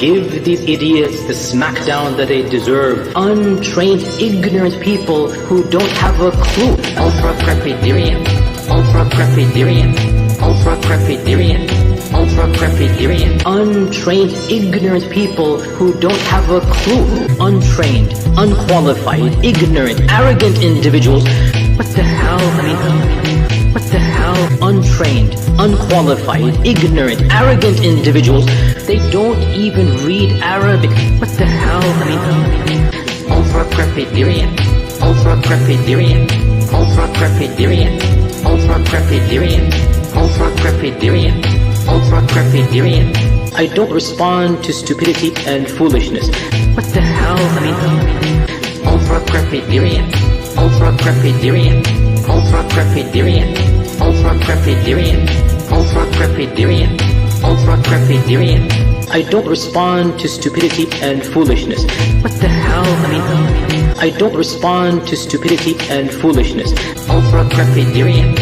Give these idiots the smackdown that they deserve. Untrained, ignorant people who don't have a clue. Ultra-crepidarian, ultra-crepidarian, ultra-crepidarian, ultra-crepidarian. Untrained, ignorant people who don't have a clue. Untrained, unqualified, ignorant, arrogant individuals. What the hell? What the hell? Untrained, unqualified, ignorant, arrogant individuals. They don't even read Arabic. What the hell? Ultra-crepidarian, ultra-crepidarian, ultra-crepidarian, ultra-crepidarian, ultra-crepidarian, ultra-crepidarian. I don't respond to stupidity and foolishness. What the hell? Ultra-crepidarian, ultra-crepidarian, ultra-crepidarian, ultra-crepidarian, ultra-crepidarian, ultra-crepidarian. I don't respond to stupidity and foolishness. What the hell? I don't respond to stupidity and foolishness. Ultra-crepidarian.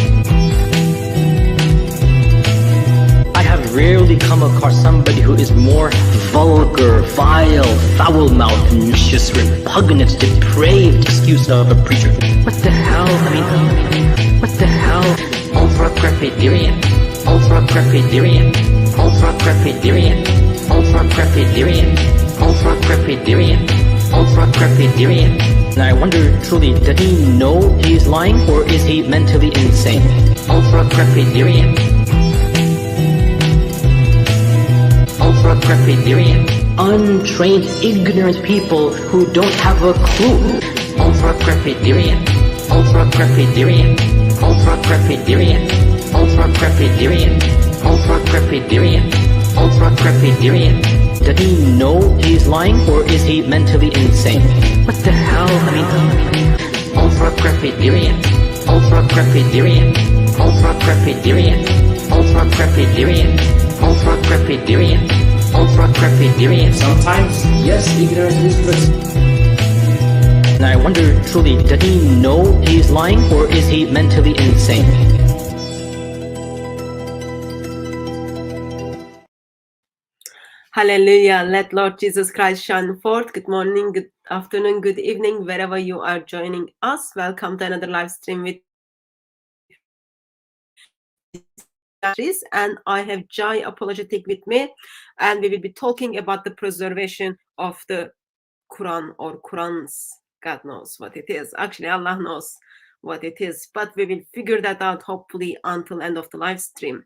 I have rarely come across somebody who is more vulgar, vile, foul-mouthed, vicious, repugnant, depraved excuse of a preacher. What the hell? What the hell? Ultra-crepidarian, ultra-crepidarian, ultra-crepidarian, ultra-crepidarian, ultra-crepidarian, ultra-crepidarian. And I wonder, truly, does he know he's lying, or is he mentally insane? Ultra-crepidarian, ultra-crepidarian. Untrained, ignorant people who don't have a clue. Ultra-crepidarian, ultra-crepidarian, ultra-crepidarian, ultra-crepidarian, ultra-crepidarian, ultra-crepidarian. Does he know he's lying, or is he mentally insane? What the hell? Ultra-crepidarian, ultra-crepidarian, ultra-crepidarian, ultra-crepidarian, ultra-crepidarian, ultra-crepidarian. Sometimes, yes, ignorance is bliss. And I wonder, truly, does he know he's lying, or is he mentally insane? Hallelujah. Let Lord Jesus Christ shine forth. Good morning, good afternoon, good evening, wherever you are joining us. Welcome to another live stream with and I have Jai Apologetic with me, and we will be talking about the preservation of the Quran or Qurans. God knows what it is. Actually, Allah knows what it is, but we will figure that out hopefully until end of the live stream.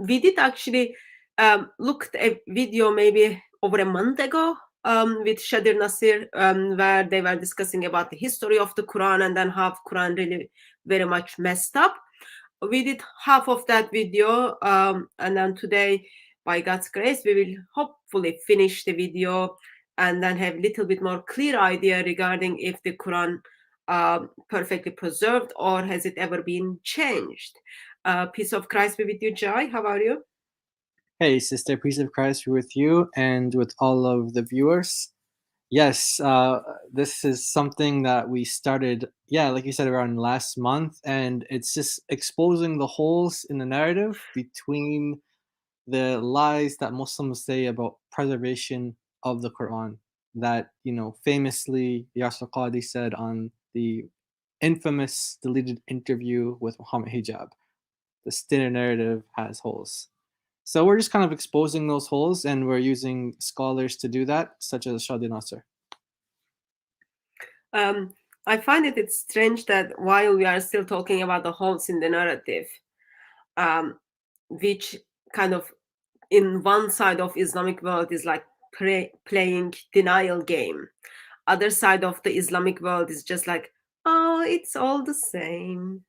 We did actually looked at a video maybe over a month ago with Shadir Nasir, where they were discussing about the history of the Quran and then how Quran really very much messed up. We did half of that video, and then today, by God's grace, we will hopefully finish the video and then have a little bit more clear idea regarding if the Quran perfectly preserved or has it ever been changed. Peace of Christ be with you, Jai. How are you? Hey, sister, peace of Christ be with you and with all of the viewers. Yes, this is something that we started, like you said, around last month, and it's just exposing the holes in the narrative between the lies that Muslims say about preservation of the Quran. That, famously Yasir Qadi said on the infamous deleted interview with Muhammad Hijab. The standard narrative has holes. So we're just kind of exposing those holes, and we're using scholars to do that, such as Shadir Nasir. I find it's strange that while we are still talking about the holes in the narrative, which kind of in one side of Islamic world is like playing denial game. Other side of the Islamic world is just like, oh, it's all the same.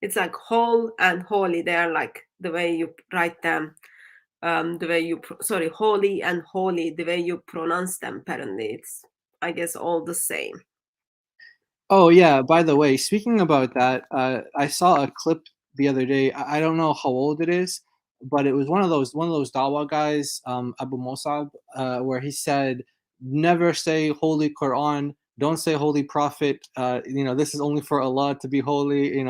It's like whole and holy. They are like the way you write them. Holy and holy, the way you pronounce them, apparently it's, I guess, all the same. Oh yeah, by the way, speaking about that, I saw a clip the other day. I don't know how old it is, but it was one of those Dawah guys, Abu Musab, where he said, never say Holy Quran, don't say Holy Prophet, this is only for Allah to be holy,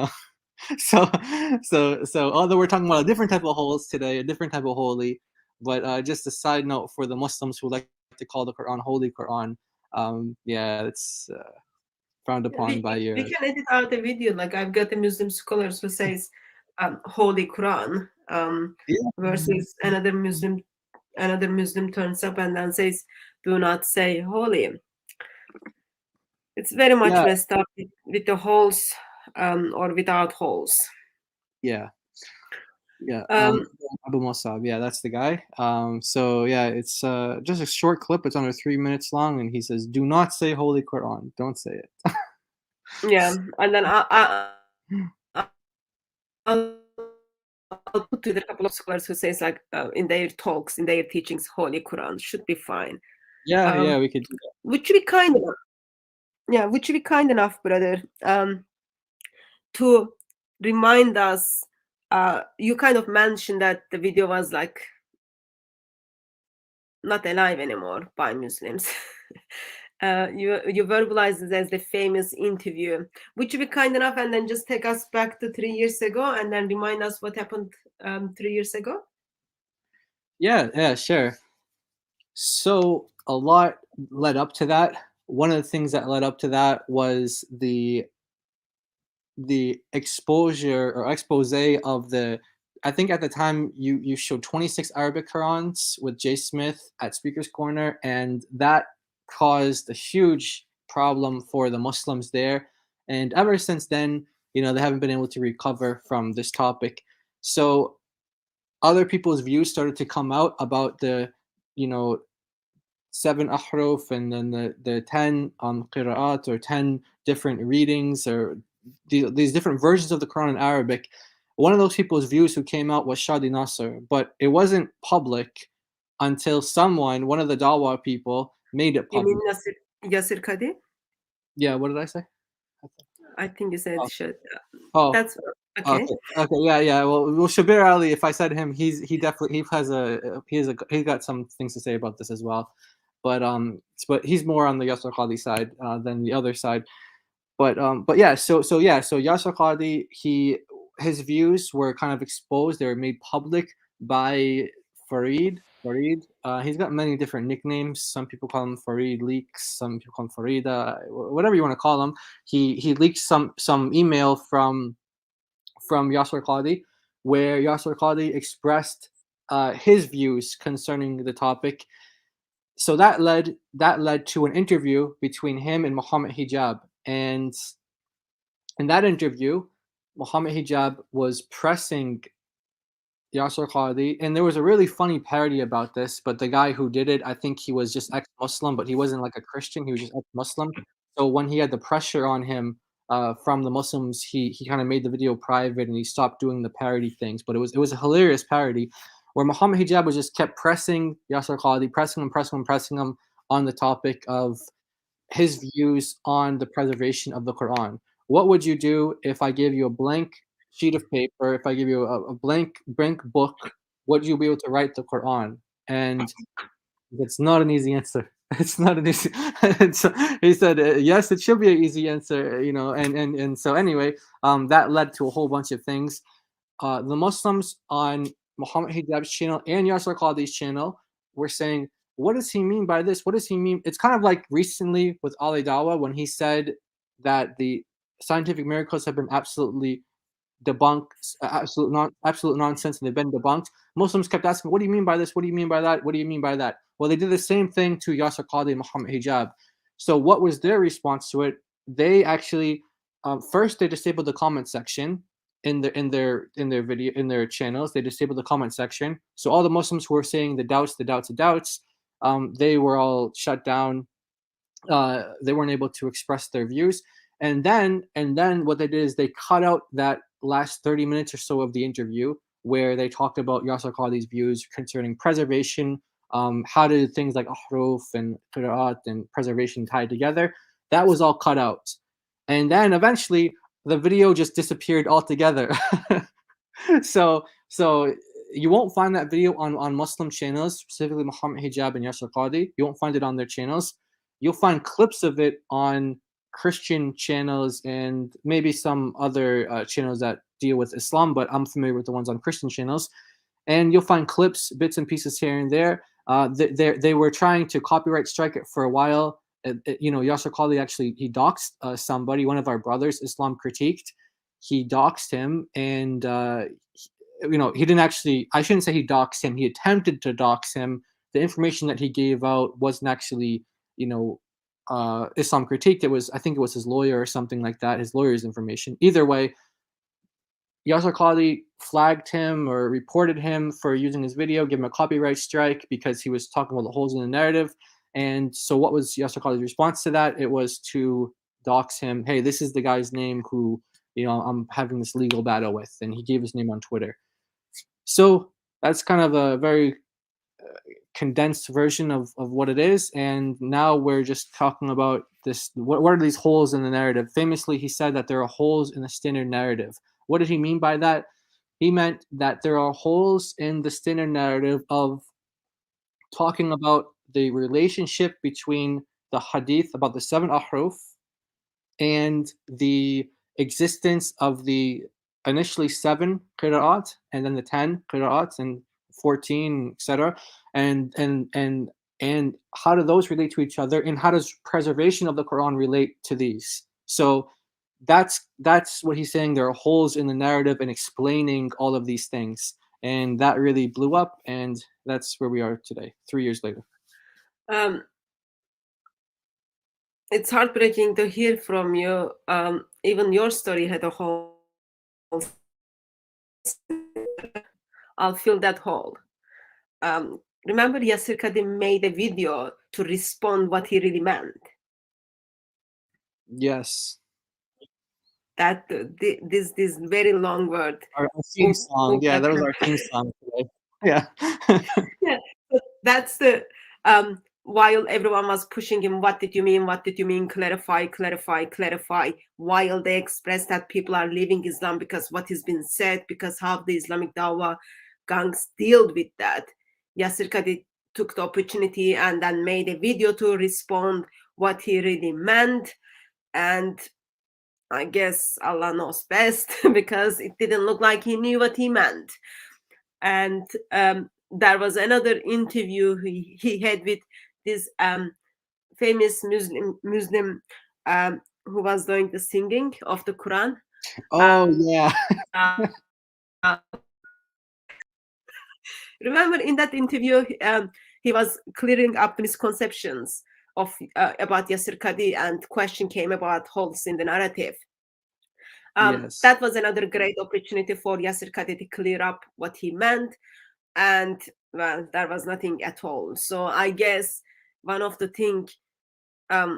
So although we're talking about a different type of holes today, a different type of holy, But just a side note for the Muslims who like to call the Quran Holy Quran. Yeah, it's frowned upon by We your. can edit out a video. Like I've got a Muslim scholars who says Holy Quran Yeah. versus another Muslim turns up and then says, do not say holy. It's very much Yeah. messed up with the holes or without holes. Yeah. Yeah. Um, Abu Musab. Yeah, that's the guy. So yeah, it's just a short clip. It's under 3 minutes long, and he says, "Do not say Holy Quran. Don't say it." yeah, and then I'll put with a couple of scholars who says like in their talks, in their teachings, Holy Quran should be fine. Yeah, Um, yeah, we could do that. Would you be kind enough? Yeah, would you be kind enough, brother, to remind us? You kind of mentioned that the video was like not alive anymore by Muslims. You verbalized it as the famous interview. Would you be kind enough and then just take us back to 3 years ago and then remind us what happened 3 years ago? Yeah, yeah, sure. So a lot led up to that. One of the things that led up to that was the exposure or expose of the. I think at the time you showed 26 Arabic Qurans with Jay Smith at Speaker's Corner, and that caused a huge problem for the Muslims there. And ever since then, they haven't been able to recover from this topic. So other people's views started to come out about the, 7 ahruf and then the 10 qira'at or 10 different readings or these different versions of the Quran in Arabic. One of those people's views who came out was Shadi Nasser, but it wasn't public until one of the Dawa people, made it You public. mean Yasir Qadi? Yeah, what did I say? I think you said should. Oh, That's okay. Okay, yeah. Well, Shabir Ali, if I said him, he definitely he's got some things to say about this as well, but he's more on the Yasir Qadi side than the other side. But yeah, so Yasir Qadi, his views were kind of exposed. They were made public by Farid. He's got many different nicknames. Some people call him Farid Leaks. Some people call him Farida. Whatever you want to call him. He leaked some email from Yasir Qadi, where Yasir Qadi expressed his views concerning the topic. So that led to an interview between him and Muhammad Hijab, and in that interview, Muhammad Hijab was pressing Yasir Qadi, and there was a really funny parody about this. But the guy who did it, I think he was just ex-Muslim, but he wasn't like a Christian. He was just ex-Muslim. So when he had the pressure on him from the Muslims, he kind of made the video private and he stopped doing the parody things. But it was a hilarious parody where Muhammad Hijab was just kept pressing Yasir Qadi, pressing him on the topic of his views on the preservation of the Quran. What would you do if I gave you a blank sheet of paper, if I give you a blank book, would you be able to write the Quran? And it's not an easy answer. It's not an easy. So he said, yes, it should be an easy answer, and so anyway, that led to a whole bunch of things. The Muslims on Muhammad Hijab's channel and Yasir Qadi's channel were saying, what does he mean by this? What does he mean? It's kind of like recently with Ali Dawa when he said that the scientific miracles have been absolutely debunked, absolute nonsense, and they've been debunked. Muslims kept asking, what do you mean by this? What do you mean by that? What do you mean by that? Well, they did the same thing to Yasir Qadi and Muhammad Hijab. So what was their response to it? They actually first they disabled the comment section in their channels. They disabled the comment section. So all the Muslims who were saying the doubts, they were all shut down. They weren't able to express their views. And then what they did is they cut out that last 30 minutes or so of the interview where they talked about Yasir Qadi's views concerning preservation, how did things like ahruf and qira'at and preservation tie together. That was all cut out. And then eventually the video just disappeared altogether. So you won't find that video on Muslim channels, specifically Muhammad Hijab and Yasir Qadi. You won't find it on their channels. You'll find clips of it on Christian channels and maybe some other channels that deal with Islam, but I'm familiar with the ones on Christian channels. and you'll find clips, bits and pieces here and there. They were trying to copyright strike it for a while. Yasser Qadhi actually he doxed somebody, one of our brothers, Islam Critiqued. He doxed him, and he didn't actually. I shouldn't say he doxed him. He attempted to dox him. The information that he gave out wasn't actually, Islam Critiqued. I think it was his lawyer or something like that. His lawyer's information. Either way, Yasser Qadhi flagged him or reported him for using his video, give him a copyright strike because he was talking about the holes in the narrative. And so what was Yasser Qadhi's response to that? It was to dox him. Hey, this is the guy's name who, I'm having this legal battle with. And he gave his name on Twitter. So that's kind of a very condensed version of what it is. And now we're just talking about this. What are these holes in the narrative? Famously, he said that there are holes in the standard narrative. What did he mean by that? He meant that there are holes in the standard narrative of talking about the relationship between the hadith about the 7 ahruf and the existence of the initially 7 qira'at and then the 10 qira'at and 14, etc. And how do those relate to each other, and how does preservation of the Quran relate to these? So that's what he's saying. There are holes in the narrative and explaining all of these things, and that really blew up, and that's where we are today, 3 years later. It's heartbreaking to hear from you. Even your story had a hole. I'll fill that hole. Remember, Yasser Qadhi made a video to respond what he really meant. Yes. That this very long word. Our theme song. Yeah, that was our theme song today. Yeah. Yeah, that's the while everyone was pushing him, what did you mean? What did you mean? Clarify, clarify, clarify. While they expressed that people are leaving Islam because what has been said, because how the Islamic Dawah gangs deal with that. Yasser Qadhi took the opportunity and then made a video to respond what he really meant. And I guess Allah knows best because it didn't look like he knew what he meant. And there was another interview he had with this famous Muslim who was doing the singing of the Quran. Oh, yeah. Remember in that interview, he was clearing up misconceptions of about Yasser Qadhi, and question came about holes in the narrative. Yes. That was another great opportunity for Yasser Qadhi to clear up what he meant, and well, there was nothing at all. So I guess one of the things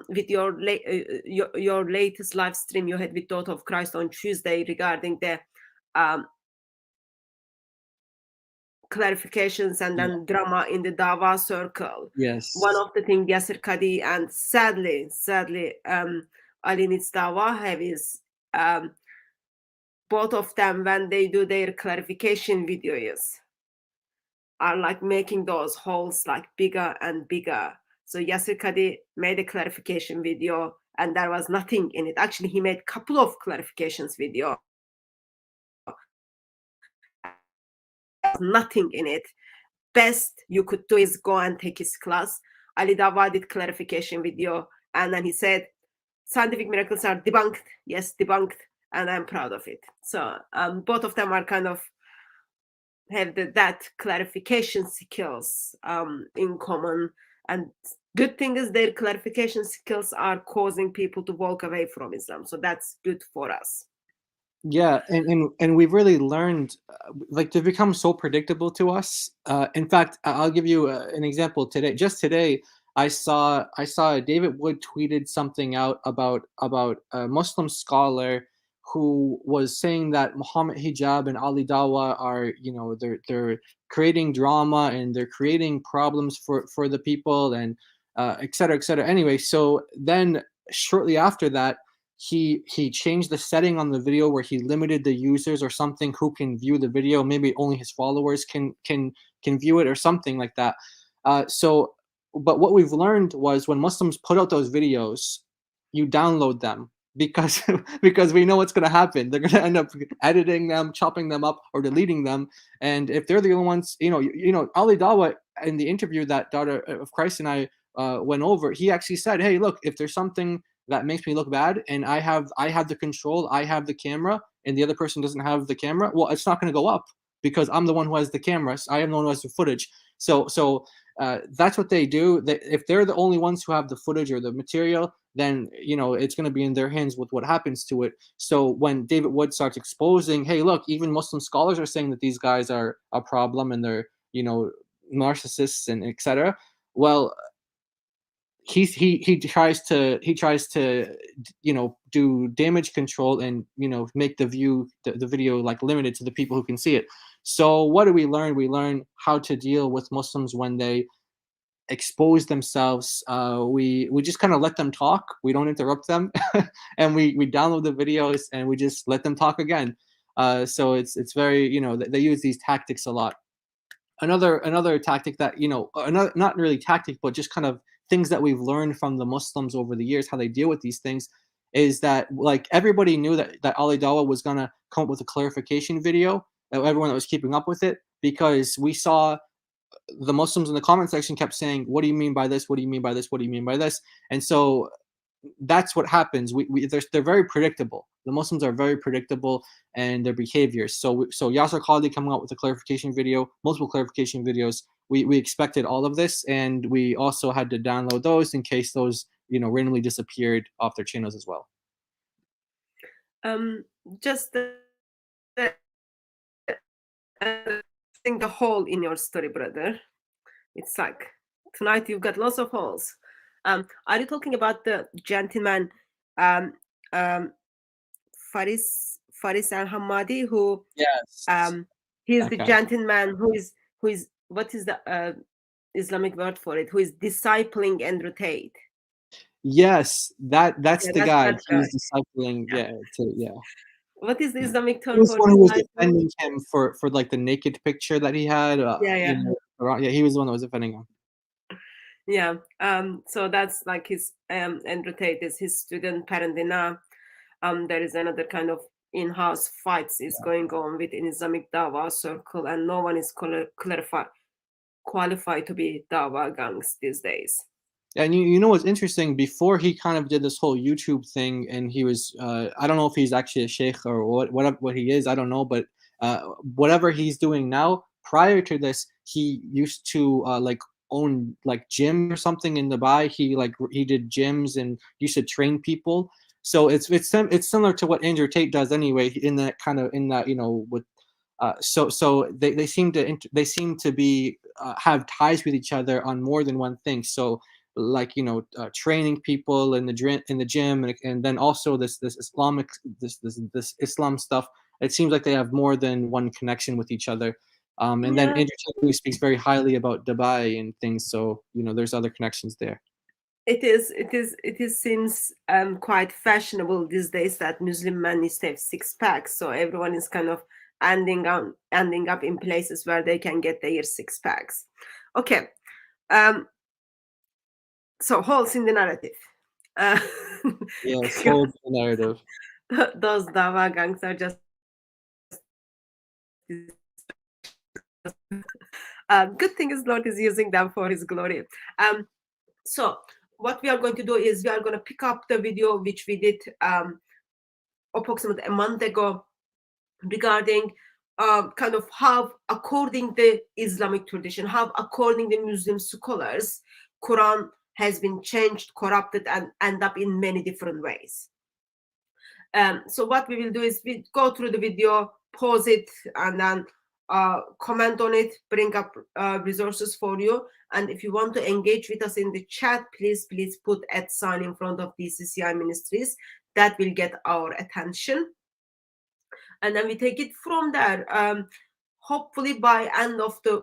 with your latest live stream you had with Daughter of Christ on Tuesday regarding the clarifications and then drama in the Dawah circle. Yes. One of the things Yasser Qadhi and sadly Ali Needs Dawah have is both of them, when they do their clarification videos, are like making those holes like bigger and bigger. So Yasser Qadhi made a clarification video and there was nothing in it. Actually, he made a couple of clarifications video. Nothing in it. Best you could do is go and take his class. Ali Dawah did clarification video, and then he said, scientific miracles are debunked. Yes, debunked, and I'm proud of it. So both of them are kind of have that clarification skills in common. And good thing is their clarification skills are causing people to walk away from Islam. So that's good for us. Yeah, and we've really learned, like, they've become so predictable to us. In fact, I'll give you an example today. Just today, I saw David Wood tweeted something out about a Muslim scholar who was saying that Muhammad Hijab and Ali Dawah are, they're creating drama and they're creating problems for the people, and et cetera, et cetera. Anyway, so then shortly after that, he changed the setting on the video where he limited the users or something who can view the video. Maybe only his followers can view it or something like that. But what we've learned was when Muslims put out those videos, you download them because because we know what's going to happen. They're going to end up editing them, chopping them up, or deleting them. And if they're the only ones, Ali Dawa in the interview that Daughter of Christ and I went over, he actually said, "Hey, look, if there's something that makes me look bad, and I have the control, I have the camera, and the other person doesn't have the camera, well, it's not going to go up because I'm the one who has the cameras. I am the one who has the footage." So that's what they do. If they're the only ones who have the footage or the material, then it's going to be in their hands with what happens to it. So when David Wood starts exposing, hey, look, even Muslim scholars are saying that these guys are a problem and they're narcissists and etc. Well, he tries to do damage control and make the video like limited to the people who can see it. So what do we learn? We learn how to deal with Muslims when they expose themselves. We just kind of let them talk. We don't interrupt them, and we download the videos and we just let them talk again. So it's very they use these tactics a lot. Another tactic that not really tactic, but just kind of things that we've learned from the Muslims over the years, how they deal with these things, is that like everybody knew that Ali Dawa was gonna come up with a clarification video. Everyone that was keeping up with it, because we saw the Muslims in the comment section kept saying, "What do you mean by this? What do you mean by this? What do you mean by this?" And so that's what happens. They're very predictable. The Muslims are very predictable and their behaviors. So Yasser Qadi coming out with a clarification video, multiple clarification videos. We expected all of this, and we also had to download those in case those randomly disappeared off their channels as well. Just the hole in your story, brother. It's like tonight you've got lots of holes. Are you talking about the gentleman Faris al-Hamadi, who Yes. he's the Okay. gentleman who is what is the Islamic word for it? Who is discipling Andrew Tate? Yes, that's the guy. that guy. He's discipling. Yeah. What is the Islamic He term was for the one who was disciple? defending him for like the naked picture that he had. Yeah. He was the one that was defending him. Yeah. So that's like his Andrew Tate is his student apparently now. There is another kind of in-house fights is going on within Islamic Dawa circle, and no one is qualified to be Dawa gangs these days. And you know what's interesting? Before he kind of did this whole YouTube thing, and he was I don't know if he's actually a sheikh or what he is. I don't know, but whatever he's doing now. Prior to this, he used to like own like gym or something in Dubai. He did gyms and used to train people. So it's similar to what Andrew Tate does anyway. In that with so they seem to be have ties with each other on more than one thing. So like training people in the gym, and then also this Islamic this Islam stuff. It seems like they have more than one connection with each other. And then Andrew Tate speaks very highly about Dubai and things. So there's other connections there. It seems quite fashionable these days that Muslim men need to have six packs. So everyone is kind of ending up in places where they can get their six packs. Okay. So holes in the narrative. Yes, hold the narrative. Those Dawa gangs are just good thing is Lord is using them for his glory. So what we are going to do is we are going to pick up the video which we did approximately a month ago regarding kind of how, according the Islamic tradition, how according the Muslim scholars, Quran has been changed, corrupted, and end up in many different ways. So what we will do is we go through the video, pause it, and then comment on it, bring up resources for you. And if you want to engage with us in the chat, please put @ in front of DCCI Ministries. That will get our attention. And then we take it from there. Hopefully by end of the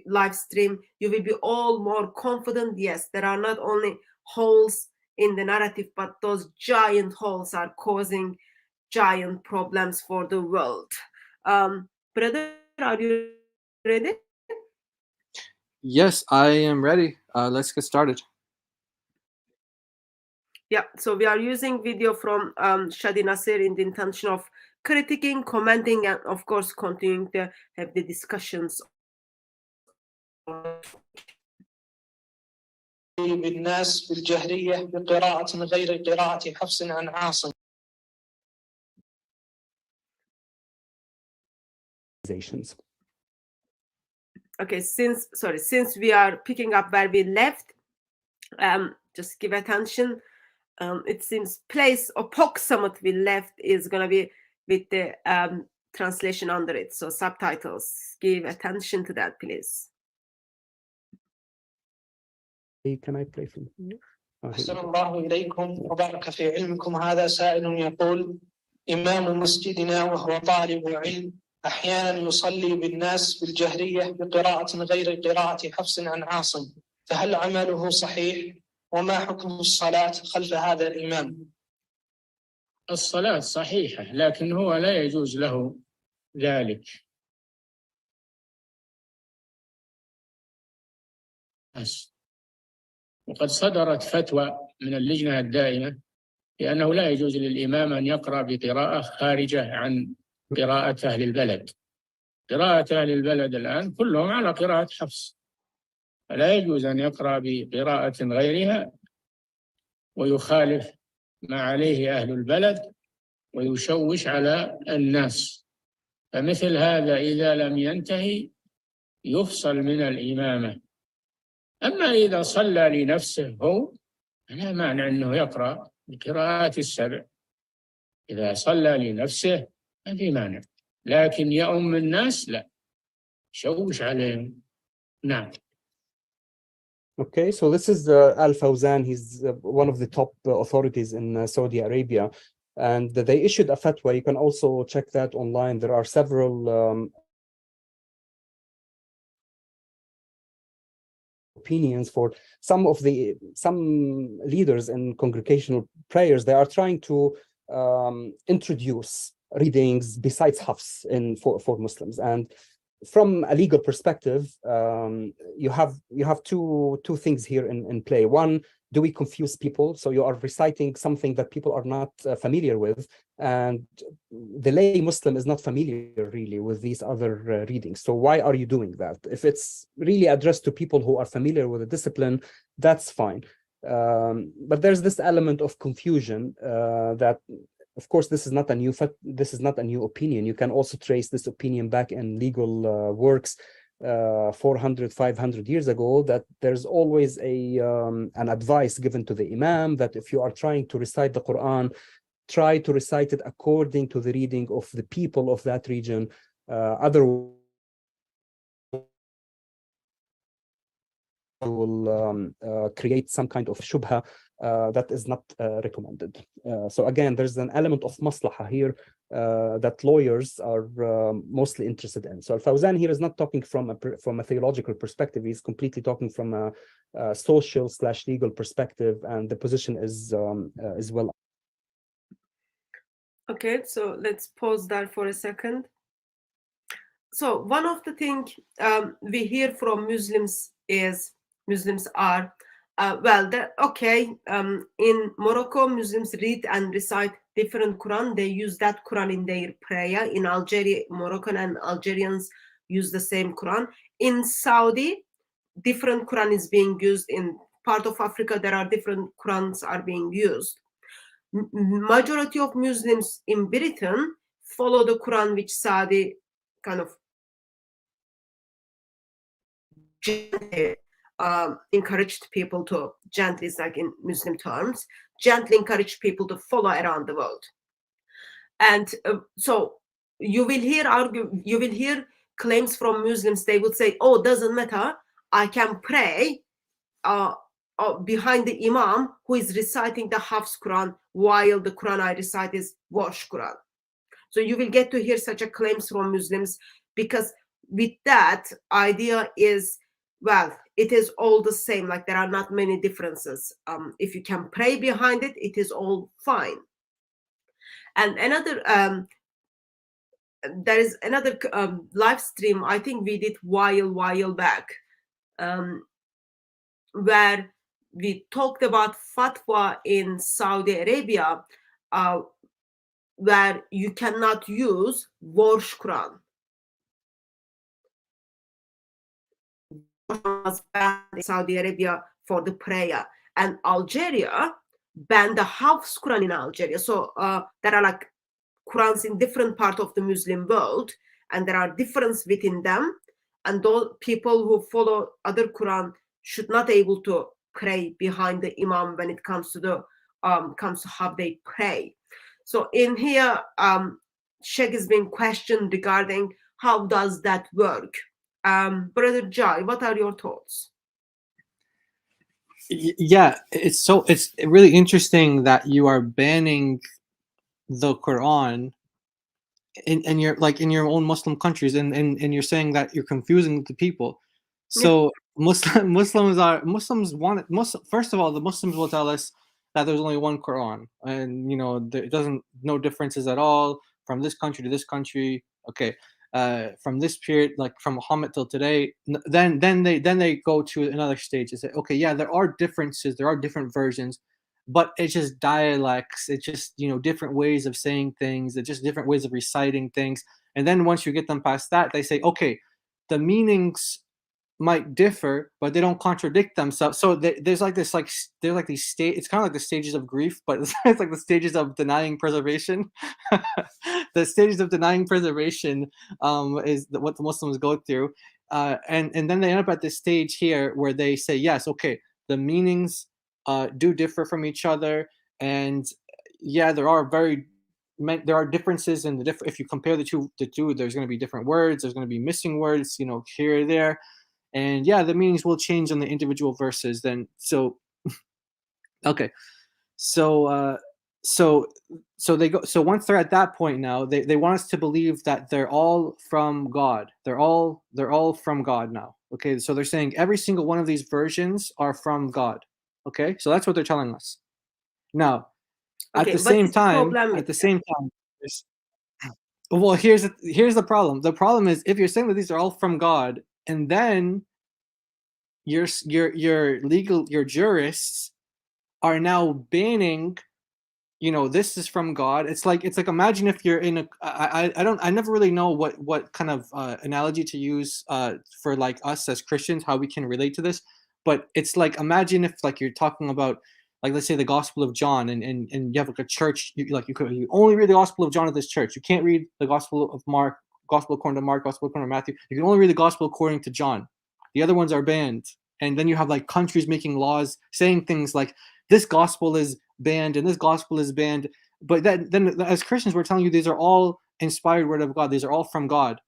live stream, you will be all more confident. Yes, there are not only holes in the narrative, but those giant holes are causing giant problems for the world. Brother, are you ready? Yes, I am ready. Let's get started. Yeah, so we are using video from Shadi Nasir in the intention of critiquing, commenting, and of course continuing to have the discussions. بالناس بالجهرية بقراءة غير قراءة حفص عن عاصم. Okay, since we are picking up where we left, just give attention. It seems place approximate we left is going to be with the translation under it, so subtitles. Give attention to that, please. Can I play from here? أحسن الله إليكم وبارك في علمكم. هذا سائل يقول: إمام مسجدنا وهو طالب علم أحيانا يصلي بالناس بالجهرية بقراءة غير قراءة حفص عن عاصم، فهل عمله صحيح؟ وما حكم الصلاة خلف هذا الإمام؟ الصلاة صحيحة، لكن هو لا يجوز له ذلك. وقد صدرت فتوى من اللجنة الدائمة بأنه لا يجوز للإمام أن يقرأ بقراءة خارجة عن قراءة أهل البلد. قراءة أهل البلد الآن كلهم على قراءة حفص، فلا يجوز أن يقرأ بقراءة غيرها ويخالف ما عليه أهل البلد ويشوش على الناس. فمثل هذا إذا لم ينتهي يفصل من الإمامة. أما إذا صلى لنفسه هو لا مانع أنه يقرأ بقراءات السبع. إذا صلى لنفسه ما في مانع، لكن يؤم الناس لا، شوش عليهم. نعم. Okay, so this is Al Fawzan. He's one of the top authorities in Saudi Arabia, and they issued a fatwa. You can also check that online. There are several opinions for some leaders in congregational prayers. They are trying to introduce readings besides Hafs for Muslims, and from a legal perspective, you have two things here in play. One, do we confuse people? So you are reciting something that people are not familiar with, and the lay Muslim is not familiar really with these other readings. So why are you doing that? If it's really addressed to people who are familiar with the discipline, that's fine. But there's this element of confusion that, of course, this is not a new opinion. You can also trace this opinion back in legal works 400, 500 years ago, that there's always an advice given to the imam that if you are trying to recite the Quran, try to recite it according to the reading of the people of that region. Otherwise, will create some kind of shubha that is not recommended. So again, there's an element of maslaha here that lawyers are mostly interested in. So Al-Fawzan here is not talking from a theological perspective. He's completely talking from a social/legal perspective, and the position is well. Okay, so let's pause there for a second. So one of the things we hear from Muslims is Muslims are in Morocco, Muslims read and recite different Quran. They use that Quran in their prayer. In Algeria, Moroccan and Algerians use the same Quran. In Saudi, different Quran is being used. In part of Africa, there are different Qurans are being used. Majority of Muslims in Britain follow the Quran, which Saudi kind of encouraged people to gently, like in Muslim terms, gently encourage people to follow around the world. And so you will hear claims from Muslims. They would say, "Oh, doesn't matter. I can pray behind the imam who is reciting the Hafs Quran while the Quran I recite is Warsh Quran." So you will get to hear such a claims from Muslims, because with that idea is, well, it is all the same. Like there are not many differences. If you can pray behind it, it is all fine. And there is another live stream I think we did while back, where we talked about fatwa in Saudi Arabia, where you cannot use Warsh Quran. Was banned in Saudi Arabia for the prayer, and Algeria banned the Hafs Quran in Algeria. So there are like Qurans in different parts of the Muslim world, and there are differences within them, and those people who follow other Quran should not able to pray behind the imam when it comes to the comes to how they pray. So in here, Sheikh is being questioned regarding how does that work. Brother Jai, what are your thoughts? Yeah, it's really interesting that you are banning the Quran in your like in your own Muslim countries, and you're saying that you're confusing the people. So Muslims first of all, the Muslims will tell us that there's only one Quran, and it doesn't no differences at all from this country to this country. Okay, from this period, like from Muhammad till today. Then they go to another stage and say, okay, yeah, there are differences, there are different versions, but it's just dialects, it's just different ways of saying things, it's just different ways of reciting things. And then once you get them past that, they say, okay, the meanings might differ, but they don't contradict themselves. So there's like this, like there's like these it's kind of like the stages of grief, but it's like the stages of denying preservation. The stages of denying preservation is what the Muslims go through, and then they end up at this stage here where they say, yes, okay, the meanings do differ from each other, and yeah, there are differences in the if you compare the two, there's going to be different words, there's going to be missing words, here or there. And yeah, the meanings will change on the individual verses. Then okay, so they go. So once they're at that point, now they want us to believe that they're all from God. They're all from God now. Okay, so they're saying every single one of these versions are from God. Okay, so that's what they're telling us. Now, at the same time, well, here's the problem. The problem is, if you're saying that these are all from God, and then your jurists are now banning, this is from God. It's like imagine if you're in a I never really know what kind of analogy to use for like us as Christians, how we can relate to this, but it's like, imagine if like you're talking about, like, let's say the Gospel of John, and you have like a church, you only read the Gospel of John at this church. You can't read the Gospel of Mark, Gospel according to Mark, Gospel according to Matthew. You can only read the Gospel according to John. The other ones are banned. And then you have like countries making laws saying things like, this gospel is banned and this gospel is banned. But then as Christians, we're telling you these are all inspired word of God. These are all from God.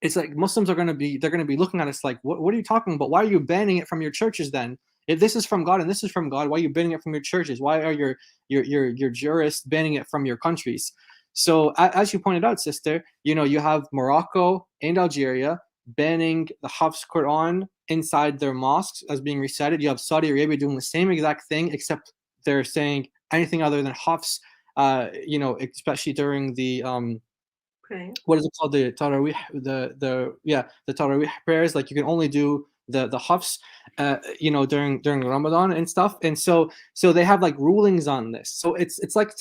It's like Muslims are going to be looking at us like, what are you talking about? Why are you banning it from your churches then? If this is from God and this is from God, why are you banning it from your churches? Why are your jurists banning it from your countries? So as you pointed out, sister, you have Morocco and Algeria banning the Hafs Quran inside their mosques as being recited. You have Saudi Arabia doing the same exact thing, except they're saying anything other than Hafs, especially during the what is it called, the Tarawih, the Tarawih prayers. Like, you can only do the Hafs during Ramadan and stuff. And so they have like rulings on this. So it's like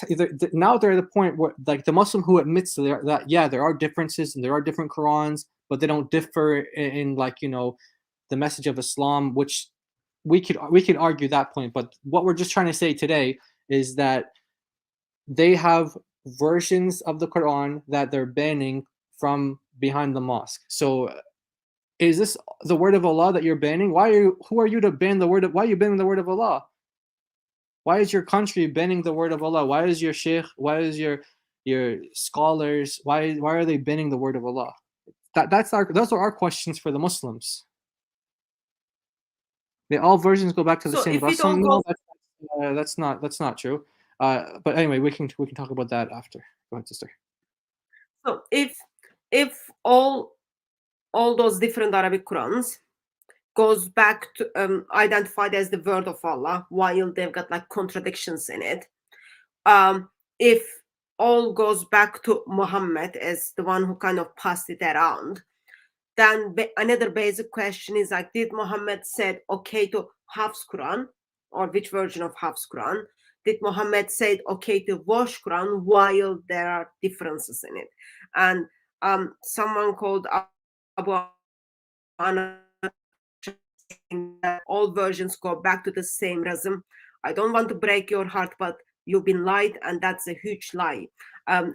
now they're at the point where like the Muslim who admits that there are differences and there are different Qurans, but they don't differ in like the message of Islam, which we could argue that point. But what we're just trying to say today is that they have versions of the Quran that they're banning from behind the mosque. So is this the word of Allah that you're banning? Who are you to ban the word of, why are you banning the word of Allah? Why is your country banning the word of Allah? Why is your sheikh, why is your scholars, why are they banning the word of Allah? Those are our questions for the Muslims. All versions go back to the same. That's not true. But anyway, we can talk about that after. Go ahead, sister. So if all those different Arabic Qurans goes back to identified as the word of Allah, while they've got like contradictions in it, if all goes back to Muhammad as the one who kind of passed it around, then another basic question is like, did Muhammad said okay to Hafs Quran, or which version of Hafs Quran did Muhammad said okay to wash Quran while there are differences in it? And someone called Abu Ana, that all versions go back to the same rhythm. I don't want to break your heart, but you've been lied, and that's a huge lie.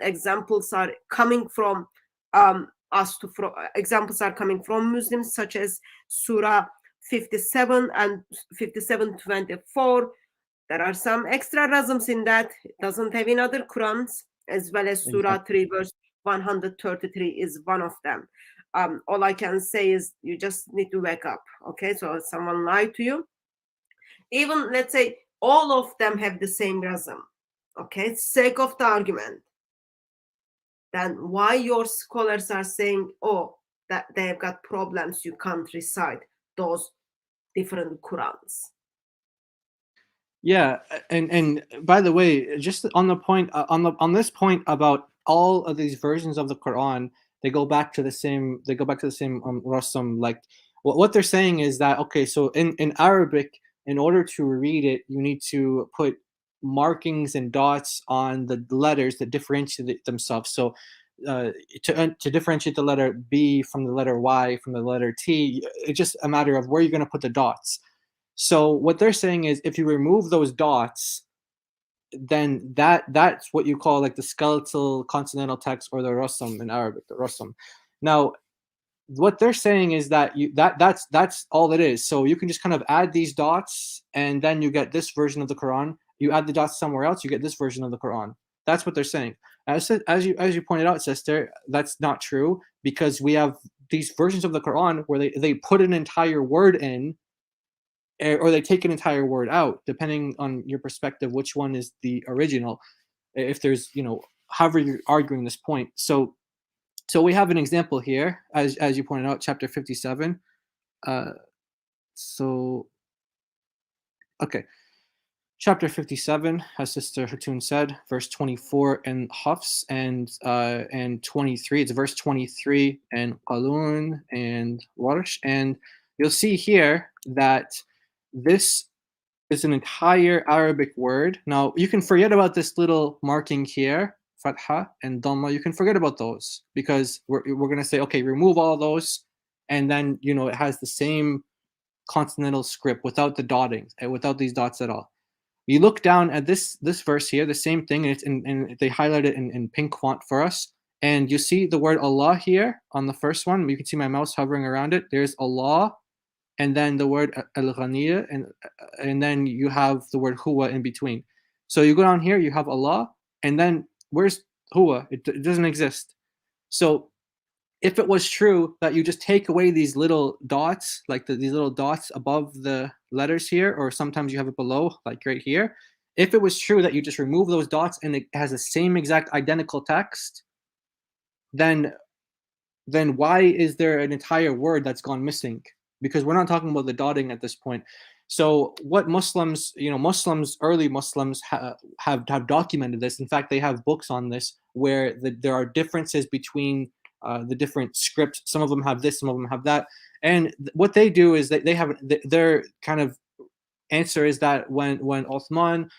Examples are coming from examples are coming from Muslims, such as Surah 57 and 57:24. There are some extra rhythms in that. It doesn't have in other Qurans, as well as Surah 3 verse 133 is one of them. All I can say is you just need to wake up. Okay, so if someone lied to you, even let's say all of them have the same rhythm, okay, sake of the argument, then why your scholars are saying, oh, that they've got problems, you can't recite those different Qurans? Yeah, and by the way, just on the point on this point about all of these versions of the Quran, they go back to the same rasam. Like what they're saying is that, okay, so in Arabic, in order to read it, you need to put markings and dots on the letters that differentiate themselves. So to differentiate the letter B from the letter Y from the letter T, it's just a matter of where you're going to put the dots. So what they're saying is, if you remove those dots, then that's what you call like the skeletal consonantal text, or the rasam in Arabic, the rasam. Now, what they're saying is that that's all it is. So you can just kind of add these dots, and then you get this version of the Quran. You add the dots somewhere else, you get this version of the Quran. That's what they're saying. As you pointed out, sister, that's not true, because we have these versions of the Quran where they put an entire word in, or they take an entire word out, depending on your perspective, which one is the original. If there's, however you're arguing this point. So we have an example here, as you pointed out, chapter 57. Okay. Chapter 57, as Sister Hatun said, verse 24 in Hafs, and 23. It's verse 23 in Qalun and Warsh. And you'll see here that this is an entire Arabic word. Now, you can forget about this little marking here, Fatha and Dhamma. You can forget about those, because we're going to say, okay, remove all those, and then, it has the same consonantal script without the dotting, without these dots at all. You look down at this verse here, the same thing, and it's and they highlight it in pink font for us. And you see the word Allah here on the first one. You can see my mouse hovering around it. There's Allah, and then the word al-Ghaniya, and then you have the word Huwa in between. So you go down here, you have Allah, and then where's Huwa? It doesn't exist. So if it was true that you just take away these little dots, like these little dots above the letters here, or sometimes you have it below, like right here. If it was true that you just remove those dots and it has the same exact identical text, then why is there an entire word that's gone missing? Because we're not talking about the dotting at this point. So what Muslims, early Muslims have documented this. In fact, they have books on this where there are differences between the different scripts. Some of them have this, some of them have that. And what they do is they have their kind of answer is that when Uthman,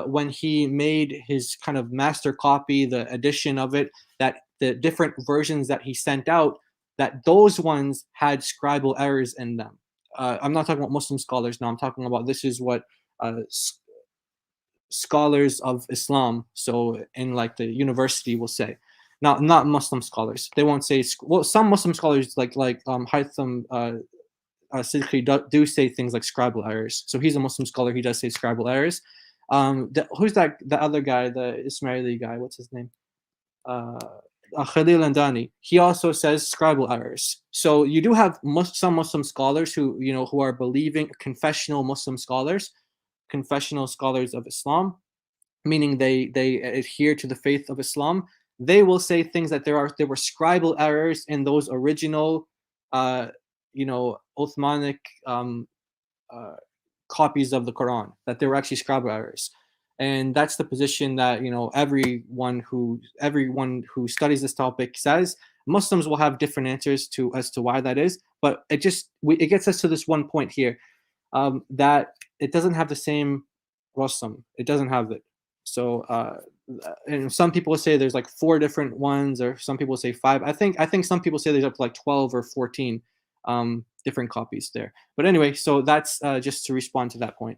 when he made his kind of master copy, the edition of it, that the different versions that he sent out, that those ones had scribal errors in them. I'm not talking about Muslim scholars now. I'm talking about, this is what scholars of Islam, so in like the university, will say. Not Muslim scholars. They won't say. Well, some Muslim scholars like Haytham Siddiqui do say things like scribal errors. So he's a Muslim scholar. He does say scribal errors. Who's that? The other guy, the Ismaili guy. What's his name? Khalil Andani. He also says scribal errors. So you do have some Muslim scholars who who are believing, confessional Muslim scholars, confessional scholars of Islam, meaning they adhere to the faith of Islam. They will say things that there were scribal errors in those original, Uthmanic copies of the Quran, that there were actually scribal errors. And that's the position that everyone who studies this topic says. Muslims will have different answers as to why that is, but it gets us to this one point here, that it doesn't have the same rasam. It doesn't have it. So and some people say there's like 4 different ones, or some people say 5. I think some people say there's up to like 12 or 14 different copies there. But anyway, so that's just to respond to that point.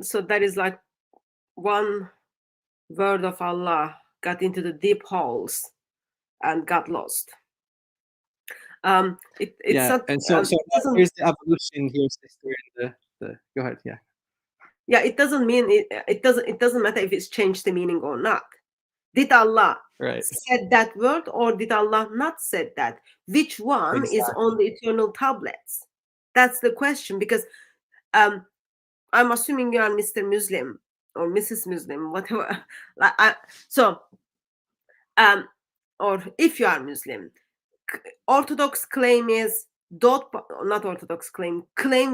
So that is like one word of Allah got into the deep holes and got lost. It's not, and so here's the evolution here, sister. In the go ahead, yeah. Yeah, it doesn't mean it doesn't matter if it's changed the meaning or not. Did Allah said that word, or did Allah not said that? Which one is on the eternal tablets? That's the question, because I'm assuming you are Mr. Muslim or Mrs. Muslim, whatever. Or if you are Muslim, Orthodox claim is not Orthodox claim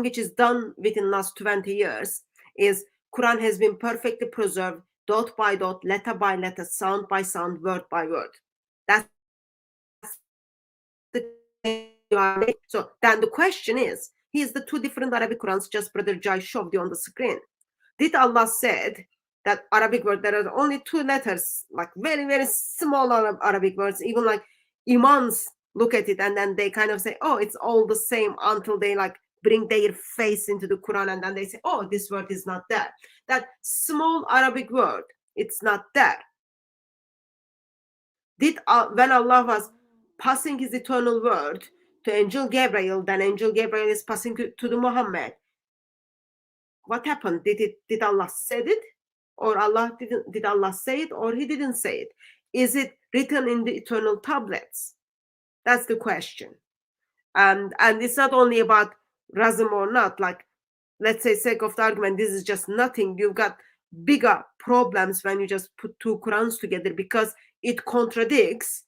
which is done within last 20 years is Quran has been perfectly preserved, dot by dot, letter by letter, sound by sound, word by word. That's the claim. So then the question is, here's the 2 different Arabic Qurans just Brother Jai showed you on the screen. Did Allah said that Arabic word, there are only 2 letters, like very, very small Arabic words, even like imams look at it and then they kind of say, oh, it's all the same, until they like bring their face into the Quran and then they say, oh, this word is not there. That small Arabic word, it's not there. When Allah was passing his eternal word to Angel Gabriel, then Angel Gabriel is passing to the Muhammad. What happened? Did Allah said it, or did Allah say it, or he didn't say it? Is it written in the eternal tablets? That's the question. And it's not only about razm or not. Like, let's say, sake of the argument, this is just nothing. You've got bigger problems when you just put 2 Qurans together, because it contradicts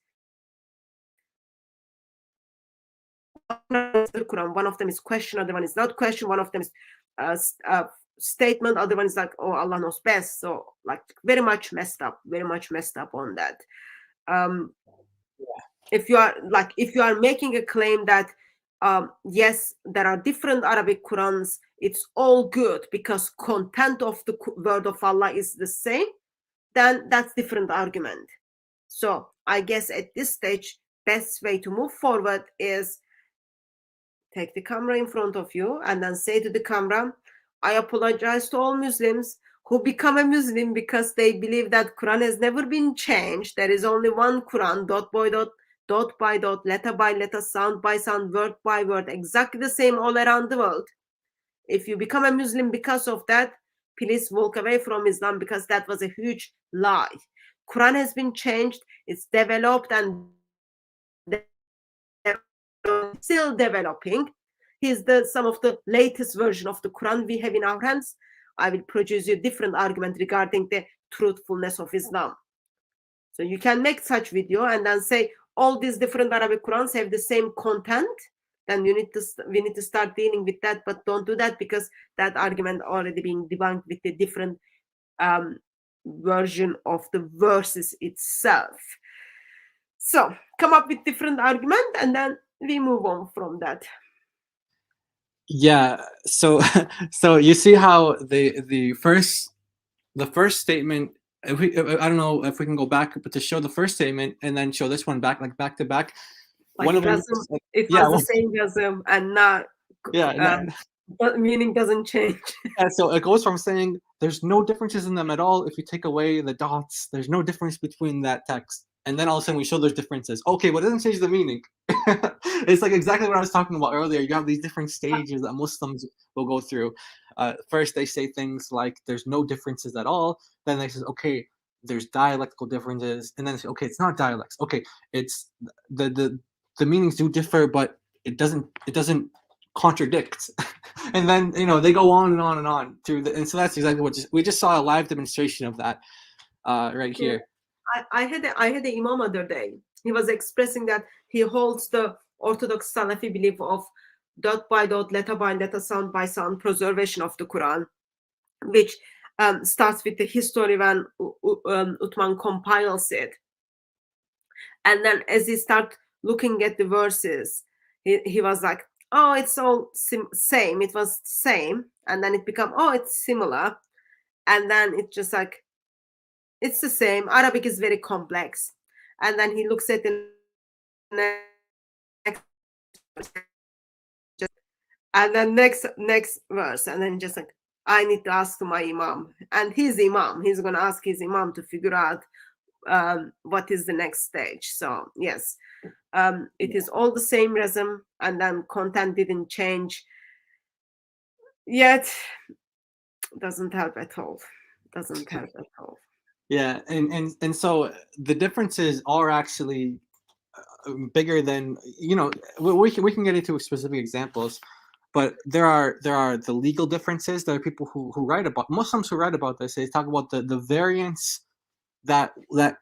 the Quran. One of them is question, other one is not question. One of them is statement, other one is like, oh, Allah knows best. So like very much messed up on that. If you are making a claim that yes, there are different Arabic Qurans, it's all good because content of the word of Allah is the same, then that's different argument. So I guess at this stage, best way to move forward is take the camera in front of you and then say to the camera, I apologize to all Muslims who become a Muslim because they believe that Quran has never been changed. There is only one Quran, dot by dot, letter by letter, sound by sound, word by word, exactly the same all around the world. If you become a Muslim because of that, please walk away from Islam, because that was a huge lie. Quran has been changed, it's developed and still developing. Here's some of the latest version of the Quran we have in our hands. I will produce you a different argument regarding the truthfulness of Islam. So you can make such video and then say all these different Arabic Qurans have the same content. Then we need to start dealing with that, but don't do that, because that argument already being debunked with the different version of the verses itself. So come up with different argument and then we move on from that. Yeah, so you see how the first statement, I don't know if we can go back, but to show the first statement and then show this one back to back. Like one of them, it was the same gasm and not but meaning doesn't change. And so it goes from saying there's no differences in them at all. If you take away the dots, there's no difference between that text. And then all of a sudden we show there's differences. Okay, but it doesn't change the meaning. It's like exactly what I was talking about earlier. You have these different stages that Muslims will go through. First, they say things like there's no differences at all. Then they say, okay, there's dialectical differences. And then they say, okay, it's not dialects. Okay, it's the meanings do differ, but it doesn't contradict. And then they go on and on and on through and so that's exactly what we just saw a live demonstration of that right here. I had an imam other day. He was expressing that he holds the Orthodox Salafi belief of dot by dot, letter by letter, sound by sound preservation of the Quran, which starts with the history when Uthman compiles it. And then as he started looking at the verses, he was like, oh, it's all same. It was same, and then it become, oh, it's similar, and then it's just like, it's the same. Arabic is very complex, and then he looks at the next, and then next verse, and then just like, I need to ask to my imam, and his imam, he's gonna ask his imam to figure out what is the next stage. So yes, it is all the same rhythm, and then content didn't change yet. Doesn't help at all. Doesn't help at all. Yeah, and so the differences are actually bigger than, you know, we can get into specific examples, but there are the legal differences. There are people who write about, Muslims who write about this. They talk about the variants that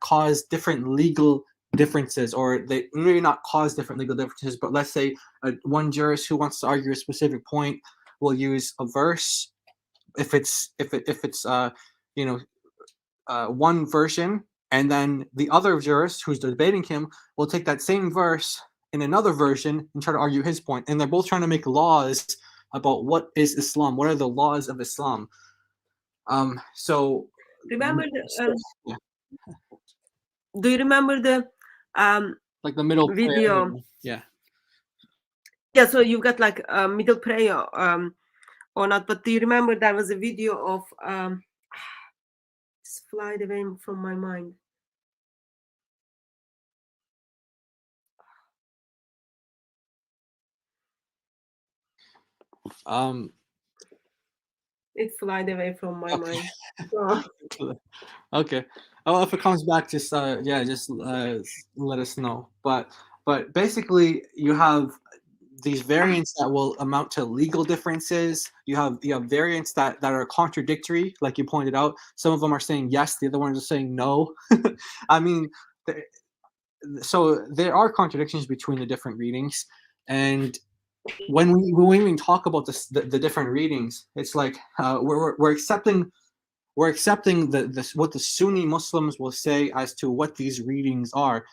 cause different legal differences, or they maybe not cause different legal differences, but let's say one jurist who wants to argue a specific point will use a verse if it's you know, one version, and then the other jurist who's debating him will take that same verse in another version and try to argue his point. And they're both trying to make laws about what is Islam, what are the laws of Islam. So remember do you remember the like the middle video prayer? Yeah, so you've got like a middle prayer or not, but do you remember there was a video of it's flied away from my mind. It flied away from my mind. So. Okay. Oh, if it comes back, just just let us know. But basically, you have these variants that will amount to legal differences. You have variants that are contradictory, like you pointed out. Some of them are saying yes, the other ones are saying no. I mean, so there are contradictions between the different readings, and when we even talk about the different readings, it's like we're accepting what the Sunni Muslims will say as to what these readings are.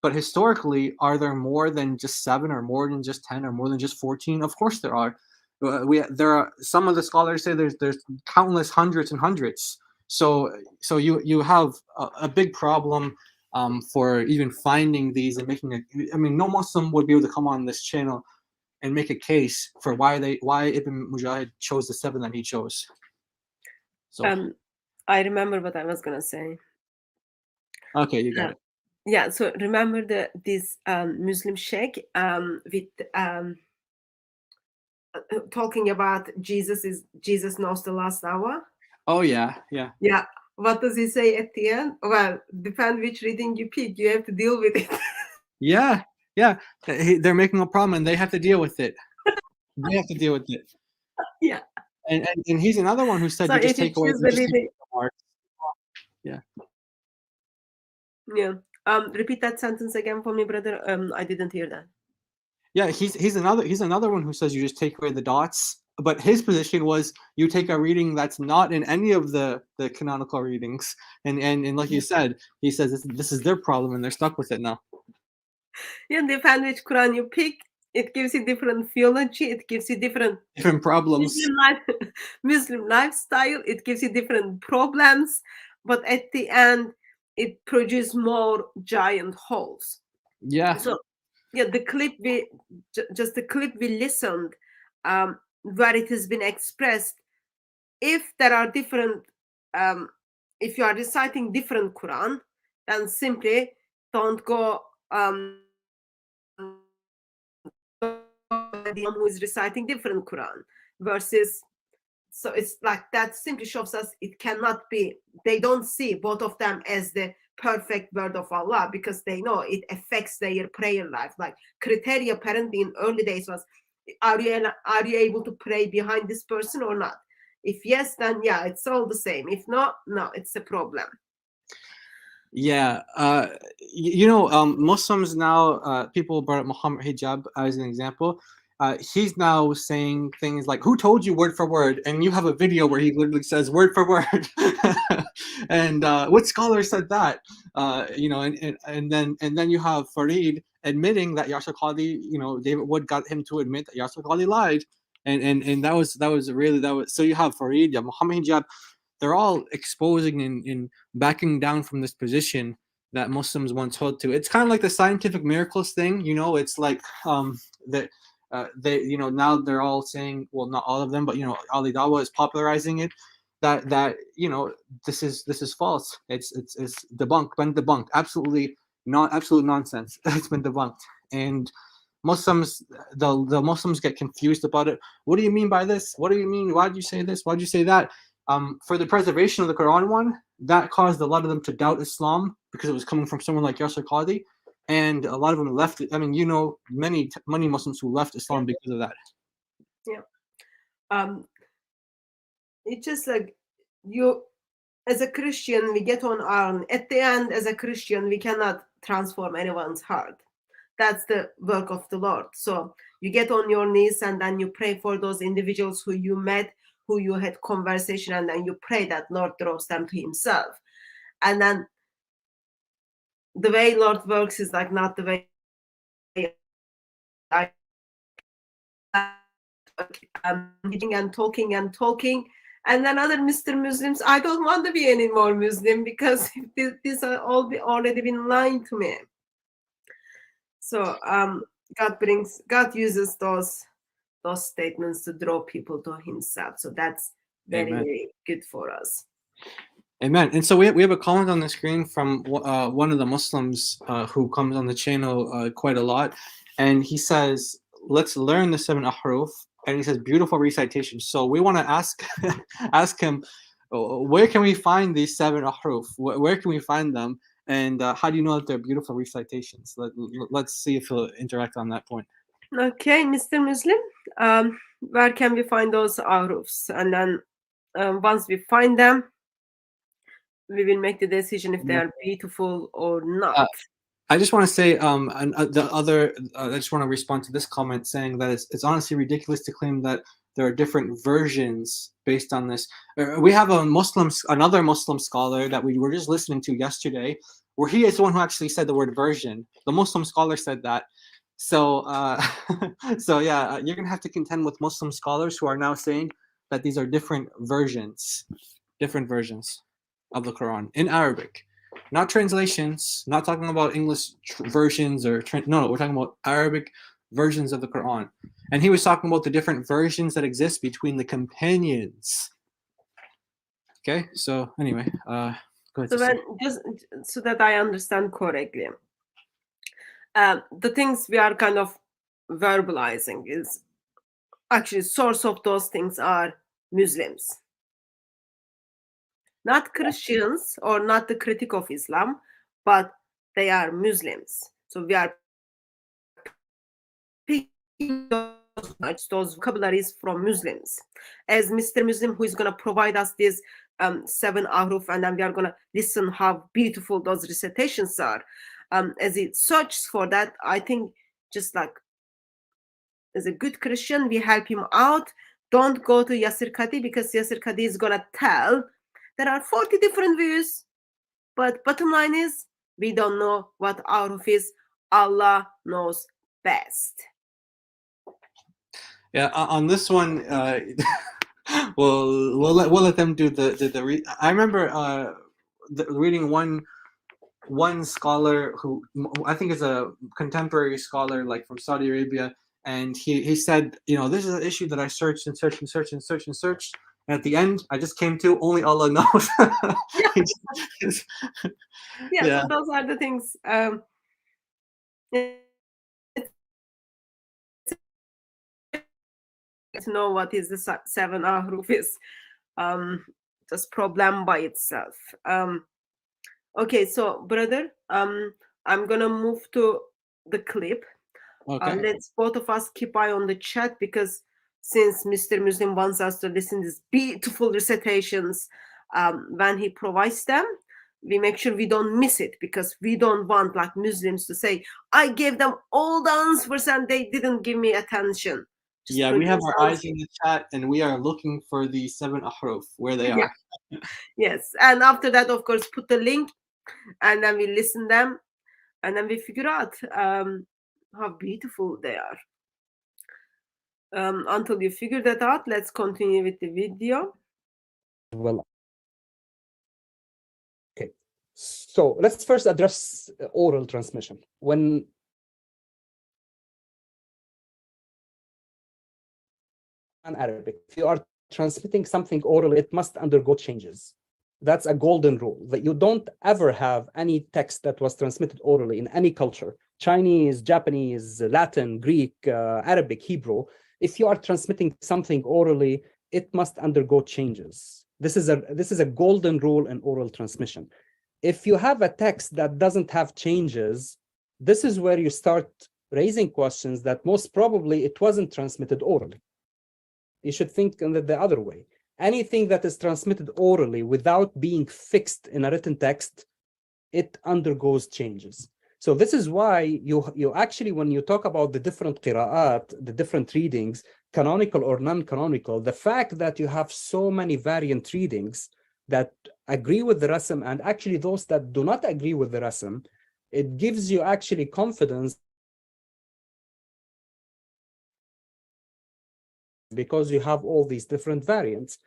But historically, are there more than just 7, or more than just 10, or more than just 14? Of course there are. There are some of the scholars say there's countless hundreds and hundreds. So you have a big problem for even finding these and making it. I mean, no Muslim would be able to come on this channel and make a case for why Ibn Mujahid chose the 7 that he chose. So I remember what I was gonna say. Okay, you got it. Yeah, so remember this Muslim sheikh with talking about Jesus knows the last hour. Oh yeah. What does he say at the end? Well, depend which reading you pick, you have to deal with it. Yeah. They're making a problem and they have to deal with it. They have to deal with it. Yeah. And he's another one who said so you just take away the marks. Yeah. Repeat that sentence again for me, brother. I didn't hear that. Yeah, he's another one who says you just take away the dots. But his position was you take a reading that's not in any of the canonical readings, and like you said, he says this is their problem and they're stuck with it now. Yeah, depend which Quran you pick, it gives you different theology, it gives you different problems. Muslim lifestyle, it gives you different problems, but at the end, it produces more giant holes. Yeah. So, yeah, the clip we listened, where it has been expressed, if there are different, if you are reciting different Quran, then simply don't go who is reciting different Quran versus. So it's like that simply shows us it cannot be. They don't see both of them as the perfect word of Allah because they know it affects their prayer life. Like criteria apparently in early days was, are you able to pray behind this person or not? If yes, then yeah, it's all the same. If not, no, it's a problem. Yeah, Muslims now, people brought up Muhammad hijab as an example. He's now saying things like, "Who told you word for word?" And you have a video where he literally says word for word. And what scholar said that? And then you have Farid admitting that Yasser Qadhi, David Wood got him to admit that Yasser Qadhi lied, and that was really. So you have Farid, Muhammad Hijab, they're all exposing and backing down from this position that Muslims once held to. It's kind of like the scientific miracles thing, it's like that they now they're all saying, well, not all of them, but Ali Dawa is popularizing it, that this is false. It's been debunked. Absolute nonsense. It's been debunked. And Muslims, the Muslims get confused about it. What do you mean by this? What do you mean? Why did you say this? Why did you say that? For the preservation of the Quran one, that caused a lot of them to doubt Islam because it was coming from someone like Yasser Qadhi, and a lot of them left. I mean, many Muslims who left Islam because of that. Yeah. It's just like you, as a Christian, we get on our. At the end, as a Christian, we cannot transform anyone's heart. That's the work of the Lord. So you get on your knees and then you pray for those individuals who you met, who you had conversation, and then you pray that Lord draws them to Himself. And then the way Lord works is like not the way I'm talking, and then other Mr. Muslims, I don't want to be any more Muslim because these are all already been lying to me. So God uses those statements to draw people to Himself. So that's very, very good for us. Amen. And so we have a comment on the screen from one of the Muslims who comes on the channel quite a lot, and he says, "Let's learn the 7 ahruf." And he says, "Beautiful recitation." So we want to ask him, where can we find these 7 ahruf? Where can we find them? And how do you know that they're beautiful recitations? Let's see if he'll interact on that point. Okay, Mr. Muslim, where can we find those ahrufs? And then once we find them, we will make the decision if they are beautiful or not. I just want to say, I just want to respond to this comment saying that it's honestly ridiculous to claim that there are different versions based on this. We have another Muslim scholar that we were just listening to yesterday, where he is the one who actually said the word version. The Muslim scholar said that. So, you're gonna have to contend with Muslim scholars who are now saying that these are different versions of the Quran in Arabic. Not translations, not talking about English versions or no, we're talking about Arabic versions of the Quran. And he was talking about the different versions that exist between the companions. Okay, so anyway, go ahead. Just so that I understand correctly, the things we are kind of verbalizing is actually source of those things are Muslims. Not Christians or not the critic of Islam, but they are Muslims. So we are picking those vocabularies from Muslims. As Mr. Muslim, who is going to provide us these 7 ahruf, and then we are going to listen how beautiful those recitations are. As he searches for that, I think just like as a good Christian, we help him out. Don't go to Yasser Qadhi because Yasser Qadhi is going to tell there are 40 different views, but bottom line is we don't know what ahruf is. Allah knows best. Yeah, on this one, we'll let them do the. I remember reading one scholar who I think is a contemporary scholar, like from Saudi Arabia, and he said, this is an issue that I searched and searched and searched and searched and searched. And at the end, I just came to only Allah knows. So those are the things. To know what is the 7 ahruf is just problem by itself. Okay, so brother, I'm gonna move to the clip. Okay. Let's both of us keep eye on the chat, because since Mr. Muslim wants us to listen to these beautiful recitations when he provides them, we make sure we don't miss it, because we don't want like Muslims to say, I gave them all the answers and they didn't give me attention. Yeah, we have our eyes in the chat and we are looking for the 7 ahruf, where they are. Yes, and after that, of course, put the link and then we listen them. and then we figure out how beautiful they are. Until you figure that out, let's continue with the video. Well, okay. So let's first address oral transmission. When in Arabic, if you are transmitting something orally, it must undergo changes. That's a golden rule, that you don't ever have any text that was transmitted orally in any culture, Chinese, Japanese, Latin, Greek, Arabic, Hebrew. If you are transmitting something orally, it must undergo changes. This is a golden rule in oral transmission. If you have a text that doesn't have changes, this is where you start raising questions that most probably it wasn't transmitted orally. You should think in the other way. Anything that is transmitted orally without being fixed in a written text, it undergoes changes. So this is why you actually, when you talk about the different qira'at, the different readings, canonical or non-canonical, the fact that you have so many variant readings that agree with the rasm and actually those that do not agree with the rasm, it gives you actually confidence, because you have all these different variants.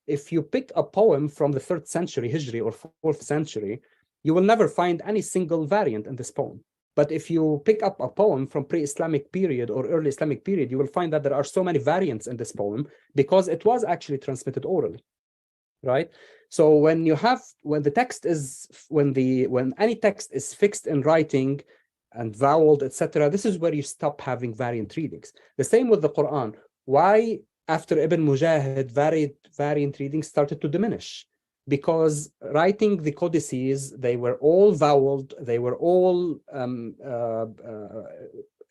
If you pick a poem from the 3rd century Hijri or 4th century, you will never find any single variant in this poem. But if you pick up a poem from pre-Islamic period or early Islamic period, you will find that there are so many variants in this poem because it was actually transmitted orally, right? So when any text is fixed in writing and voweled, etc., this is where you stop having variant readings. The same with the Quran. Why, after Ibn Mujahid, variant readings started to diminish? Because writing the codices, they were all voweled, they were all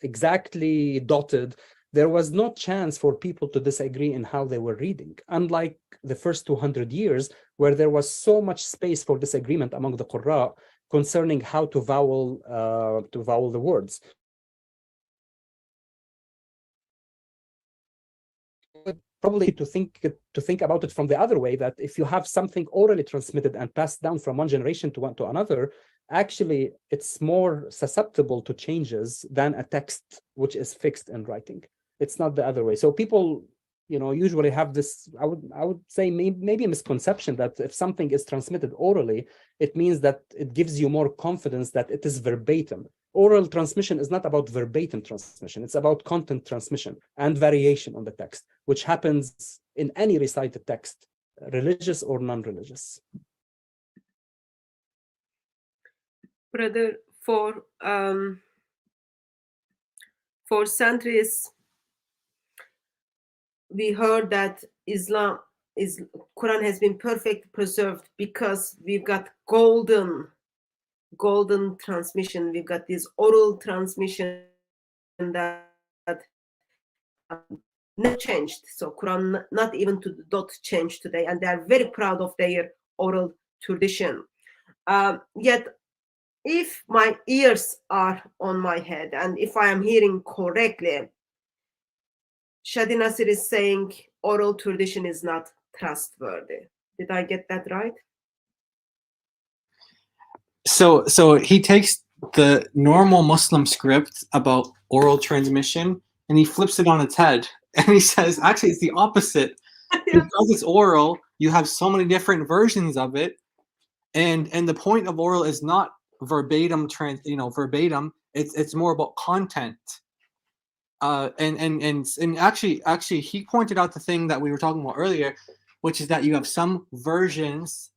exactly dotted. There was no chance for people to disagree in how they were reading, unlike the first 200 years, where there was so much space for disagreement among the Qurra concerning how to vowel the words. Probably to think about it from the other way, that if you have something orally transmitted and passed down from one generation to another, actually it's more susceptible to changes than a text which is fixed in writing. It's not the other way. So people, usually have this, I would say maybe a misconception that if something is transmitted orally, it means that it gives you more confidence that it is verbatim. Oral transmission is not about verbatim transmission. It's about content transmission and variation on the text, which happens in any recited text, religious or non-religious. Brother, for centuries, we heard that Quran has been perfect preserved because we've got golden transmission. We've got this oral transmission that never changed. So Quran, not even to the dot, changed today, and they are very proud of their oral tradition. Yet, if my ears are on my head, and if I am hearing correctly, Shadi Nasir is saying oral tradition is not trustworthy. Did I get that right? So he takes the normal Muslim script about oral transmission and he flips it on its head, and he says, actually, it's the opposite. Because it's oral, you have so many different versions of it, and the point of oral is not verbatim verbatim. It's more about content. And actually, he pointed out the thing that we were talking about earlier, which is that you have some versions.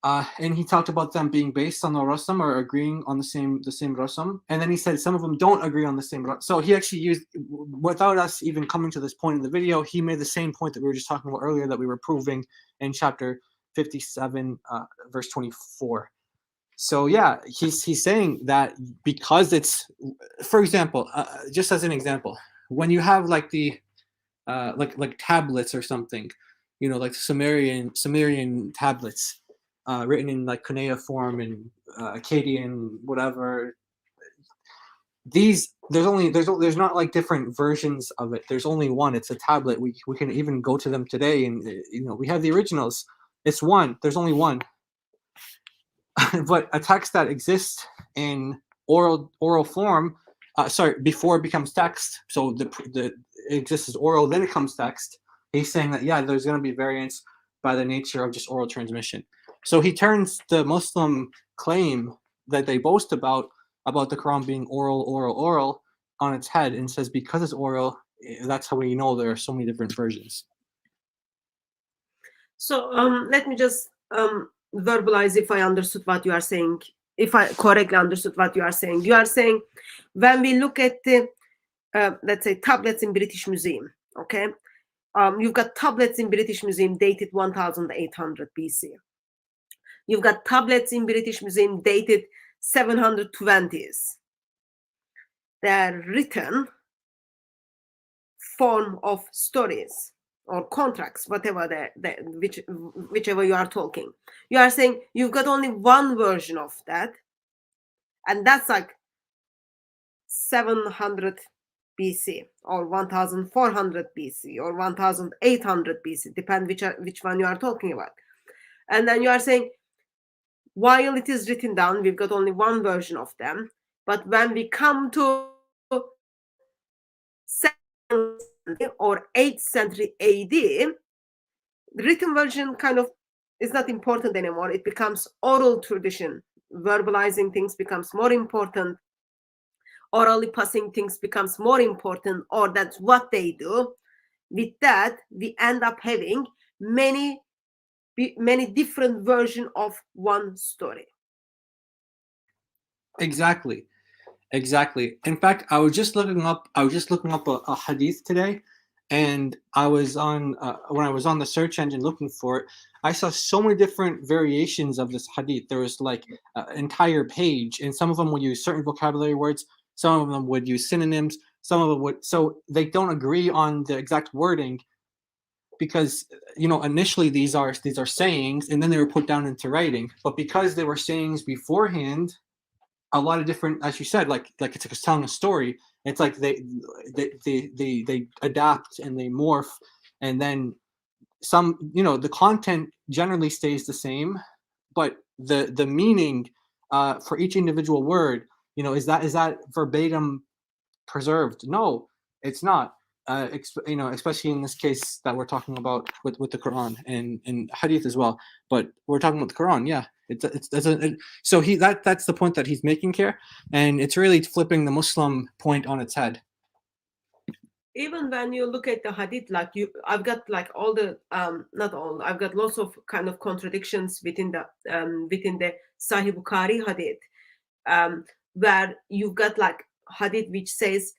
And he talked about them being based on the rasam or agreeing on the same rasam, and then he said some of them don't agree on the same rasam. So he actually used, without us even coming to this point in the video, he made the same point that we were just talking about earlier that we were proving in chapter 57, verse 24. So yeah, he's saying that because it's, for example, just as an example, when you have like the like tablets or something, like Sumerian tablets. Written in like cuneiform and Akkadian, whatever. There's not like different versions of it. There's only one. It's a tablet. We can even go to them today, and we have the originals. It's one. There's only one. But a text that exists in oral form, before it becomes text. So it exists as oral, then it comes text. He's saying that, yeah, there's going to be variants by the nature of just oral transmission. So he turns the Muslim claim that they boast about the Quran being oral on its head, and says because it's oral, that's how we know there are so many different versions. So let me just verbalize if I understood what you are saying, if I correctly understood what you are saying. You are saying when we look at the, let's say, tablets in British Museum, okay? You've got tablets in British Museum dated 1800 BC. You've got tablets in British Museum dated 720s. They're written form of stories or contracts, whatever whichever you are talking. You are saying you've got only one version of that, and that's like 700 BC or 1400 BC or 1800 BC, depend which one you are talking about. And then you are saying, while it is written down, we've got only one version of them, but when we come to 7th or 8th century AD, the written version kind of is not important anymore. It becomes oral tradition. Verbalizing things becomes more important. Orally passing things becomes more important, or that's what they do. With that, we end up having many different versions of one story. Exactly. In fact, I was just looking up a hadith today, and I was on when I was on the search engine looking for it, I saw so many different variations of this hadith. There was like an entire page, and some of them would use certain vocabulary words, some of them would use synonyms, some of them would. So they don't agree on the exact wording, because initially these are sayings, and then they were put down into writing. But because they were sayings beforehand, a lot of different, as you said, like it's like telling a story. It's like they adapt and they morph, and then some. The content generally stays the same, but the meaning for each individual word, is that verbatim preserved? No, it's not. Especially in this case that we're talking about with the Quran and Hadith as well. But we're talking about the Quran, yeah. So that's the point that he's making here, and it's really flipping the Muslim point on its head. Even when you look at the Hadith, I've got like all the not all, I've got lots of kind of contradictions within the Sahih Bukhari Hadith, where you've got like Hadith which says,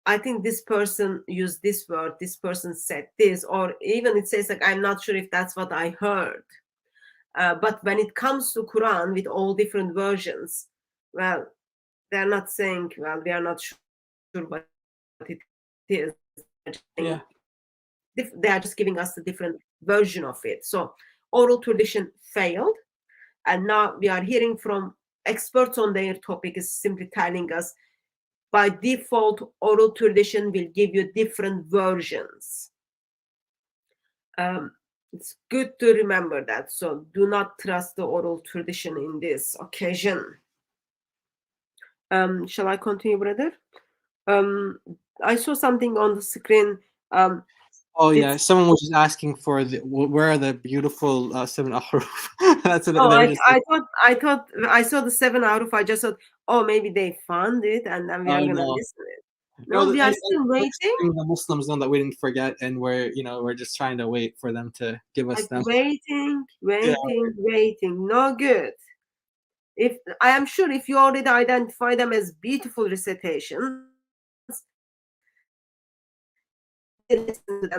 I think this person used this word, this person said this, or even it says like, I'm not sure if that's what I heard. But when it comes to Quran with all different versions, well, they're not saying, well, we are not sure what it is. Yeah. They are just giving us the different version of it. So oral tradition failed, and now we are hearing from experts on their topic is simply telling us, by default, oral tradition will give you different versions. It's good to remember that. So do not trust the oral tradition in this occasion. Shall I continue, brother? I saw something on the screen. Yeah, someone was just asking for where are the beautiful 7 ahruf. That's what I thought I saw the 7 ahruf. I just thought, maybe they found it and then we are gonna listen to it. No, we are still waiting. The Muslims know that we didn't forget, and we're just trying to wait for them to give us them. Waiting. No good. If I am sure if you already identify them as beautiful recitations, so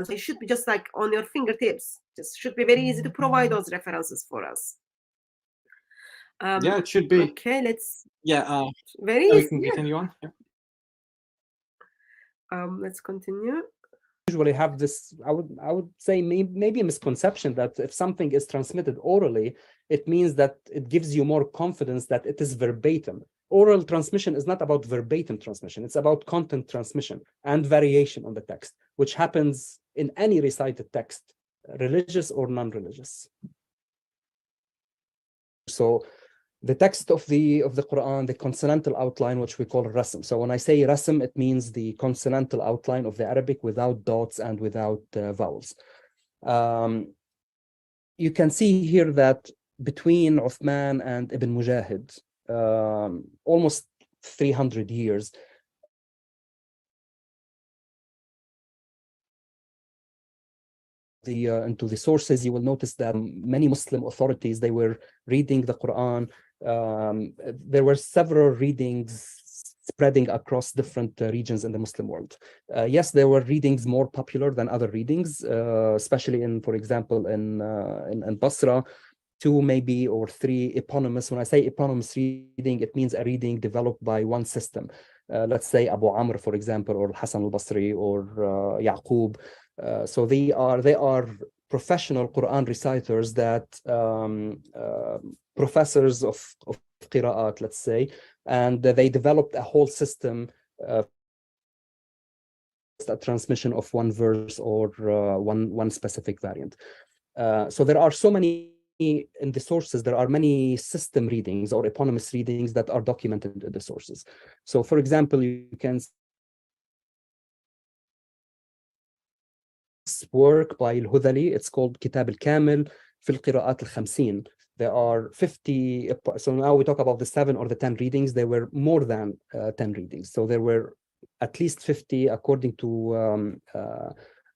it should be just like on your fingertips. Just should be very easy to provide those references for us. Yeah, it should be. Okay, let's. Yeah. Very easy. We can continue on. Yeah. Let's continue. Usually have this, I would say maybe a misconception that if something is transmitted orally, it means that it gives you more confidence that it is verbatim. Oral transmission is not about verbatim transmission. It's about content transmission and variation on the text, which happens in any recited text, religious or non-religious. So the text of the Quran, the consonantal outline, which we call rasm. So when I say rasm, it means the consonantal outline of the Arabic without dots and without vowels. You can see here that between Uthman and Ibn Mujahid, almost 300 years, into the sources, you will notice that many Muslim authorities, they were reading the Quran. There were several readings spreading across different regions in the Muslim world. Yes, there were readings more popular than other readings, especially in, for example, in Basra, 2 maybe or 3 eponymous. When I say eponymous reading, it means a reading developed by one system. Let's say Abu Amr, for example, or Hassan al-Basri or Yaqub. So they are professional Quran reciters that professors of qira'at, let's say, and they developed a whole system, a transmission of one verse or one specific variant. So there are so many in the sources, there are many system readings or eponymous readings that are documented in the sources. So for example, you can work by Al-Hudhali, it's called Kitab al-Kamil fi al-Qira'at al-Khamsin. There are 50, so now we talk about the 7 or the 10 readings. There were more than 10 readings. So there were at least 50 according to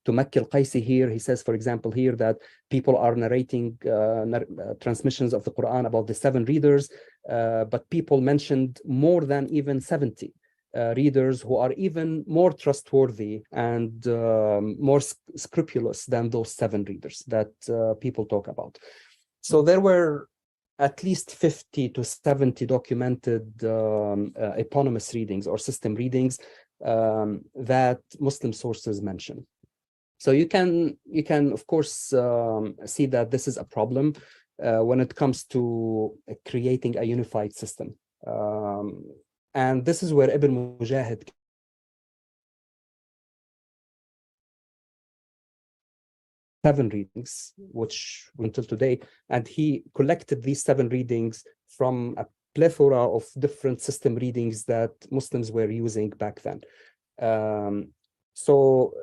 Makki al-Qaisi here. He says, for example, here that people are narrating transmissions of the Quran about the 7 readers, but people mentioned more than even 70 readers who are even more trustworthy and more scrupulous than those 7 readers that people talk about. So there were at least 50 to 70 documented eponymous readings or system readings that Muslim sources mention. So you can of course see that this is a problem when it comes to creating a unified system. And this is where Ibn Mujahid seven readings, which until today, and he collected these 7 readings from a plethora of different system readings that Muslims were using back then. So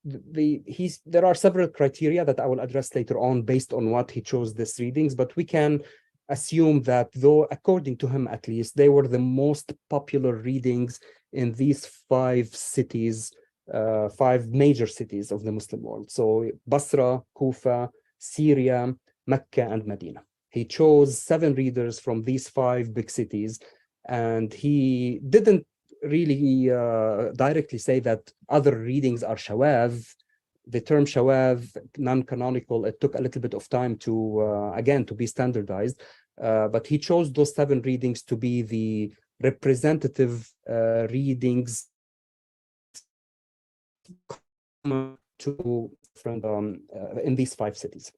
there are several criteria that I will address later on based on what he chose these readings, but we can assume that, though according to him at least, they were the most popular readings in these 5 cities, 5 major cities of the Muslim world. So Basra, Kufa, Syria, Mecca, and Medina. He chose 7 readers from these 5 big cities, and he didn't really directly say that other readings are shawaz. The term shawaz, non-canonical, it took a little bit of time to, again, to be standardized, but he chose those 7 readings to be the representative readings to from in these 5 cities.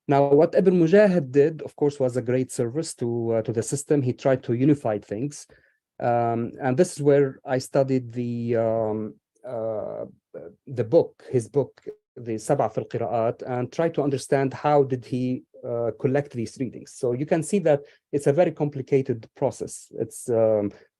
Now, what Ibn Mujahid did, of course, was a great service to the system. He tried to unify things, and this is where I studied the book, his book, the Sab'a fil Qira'at, and tried to understand how did he collect these readings. So you can see that it's a very complicated process. It's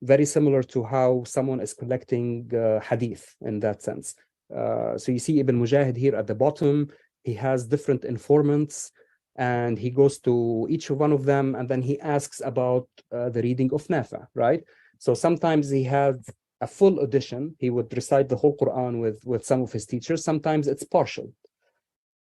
very similar to how someone is collecting hadith in that sense. So you see Ibn Mujahid here at the bottom, he has different informants, and he goes to each one of them, and then he asks about the reading of Nafi', right? So sometimes he had a full edition. He would recite the whole Quran with some of his teachers. Sometimes it's partial.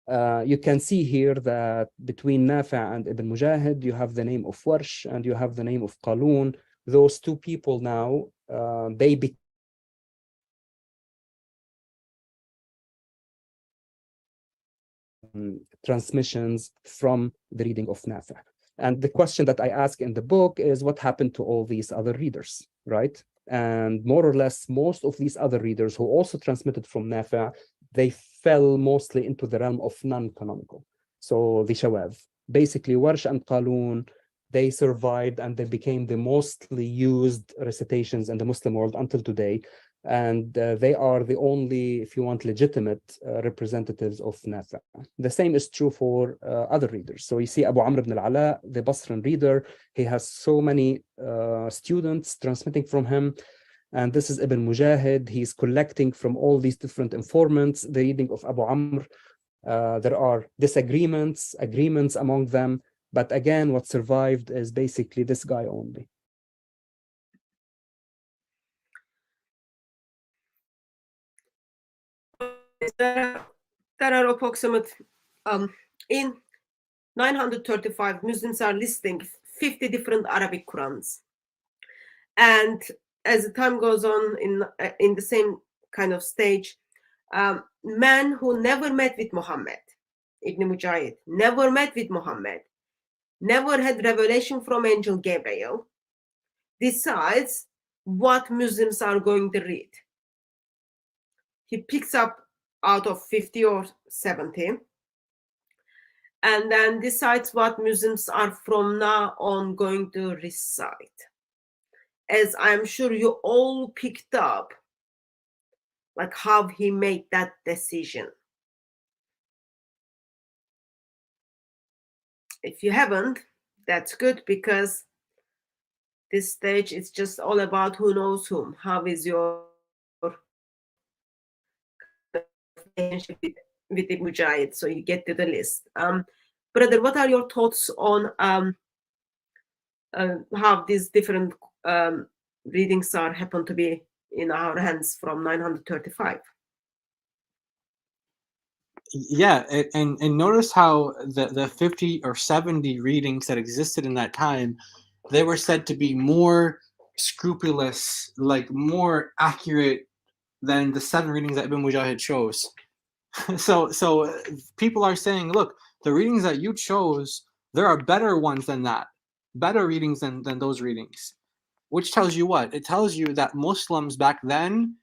You can see here that between Nafi' and Ibn Mujahid, you have the name of Warsh and you have the name of Qalun. Those 2 people now, they become transmissions from the reading of Nafi'. And the question that I ask in the book is, what happened to all these other readers, right? And more or less, most of these other readers who also transmitted from Nafi', they fell mostly into the realm of non-canonical. So the shawaz, basically Warsh and Qalun, they survived and they became the mostly used recitations in the Muslim world until today. and they are the only, if you want, legitimate representatives of Nafi'. The same is true for other readers. So you see Abu Amr ibn al-Ala, the Basran reader, he has so many students transmitting from him. And this is Ibn Mujahid. He's collecting from all these different informants the reading of Abu Amr. There are disagreements, agreements among them. But again, what survived is basically this guy only. There are approximate, in 935, Muslims are listing 50 different Arabic Qurans. And as the time goes on in the same kind of stage, men who never met with Muhammad, Ibn Mujahid, never met with Muhammad, never had revelation from Angel Gabriel, decides what Muslims are going to read. He picks up out of 50 or 70, and then decides what Muslims are from now on going to recite. As I'm sure you all picked up, like how he made that decision. If you haven't, that's good, because this stage is just all about who knows whom. How is your relationship with the Mujahid? So you get to the list. Brother, what are your thoughts on how these different readings are happen to be in our hands from 935? Yeah, and notice how the 50 or 70 readings that existed in that time, they were said to be more scrupulous, like more accurate than the 7 readings that Ibn Mujahid chose. So people are saying, look, the readings that you chose, there are better ones than that, better readings than those readings. Which tells you what? It tells you that Muslims back then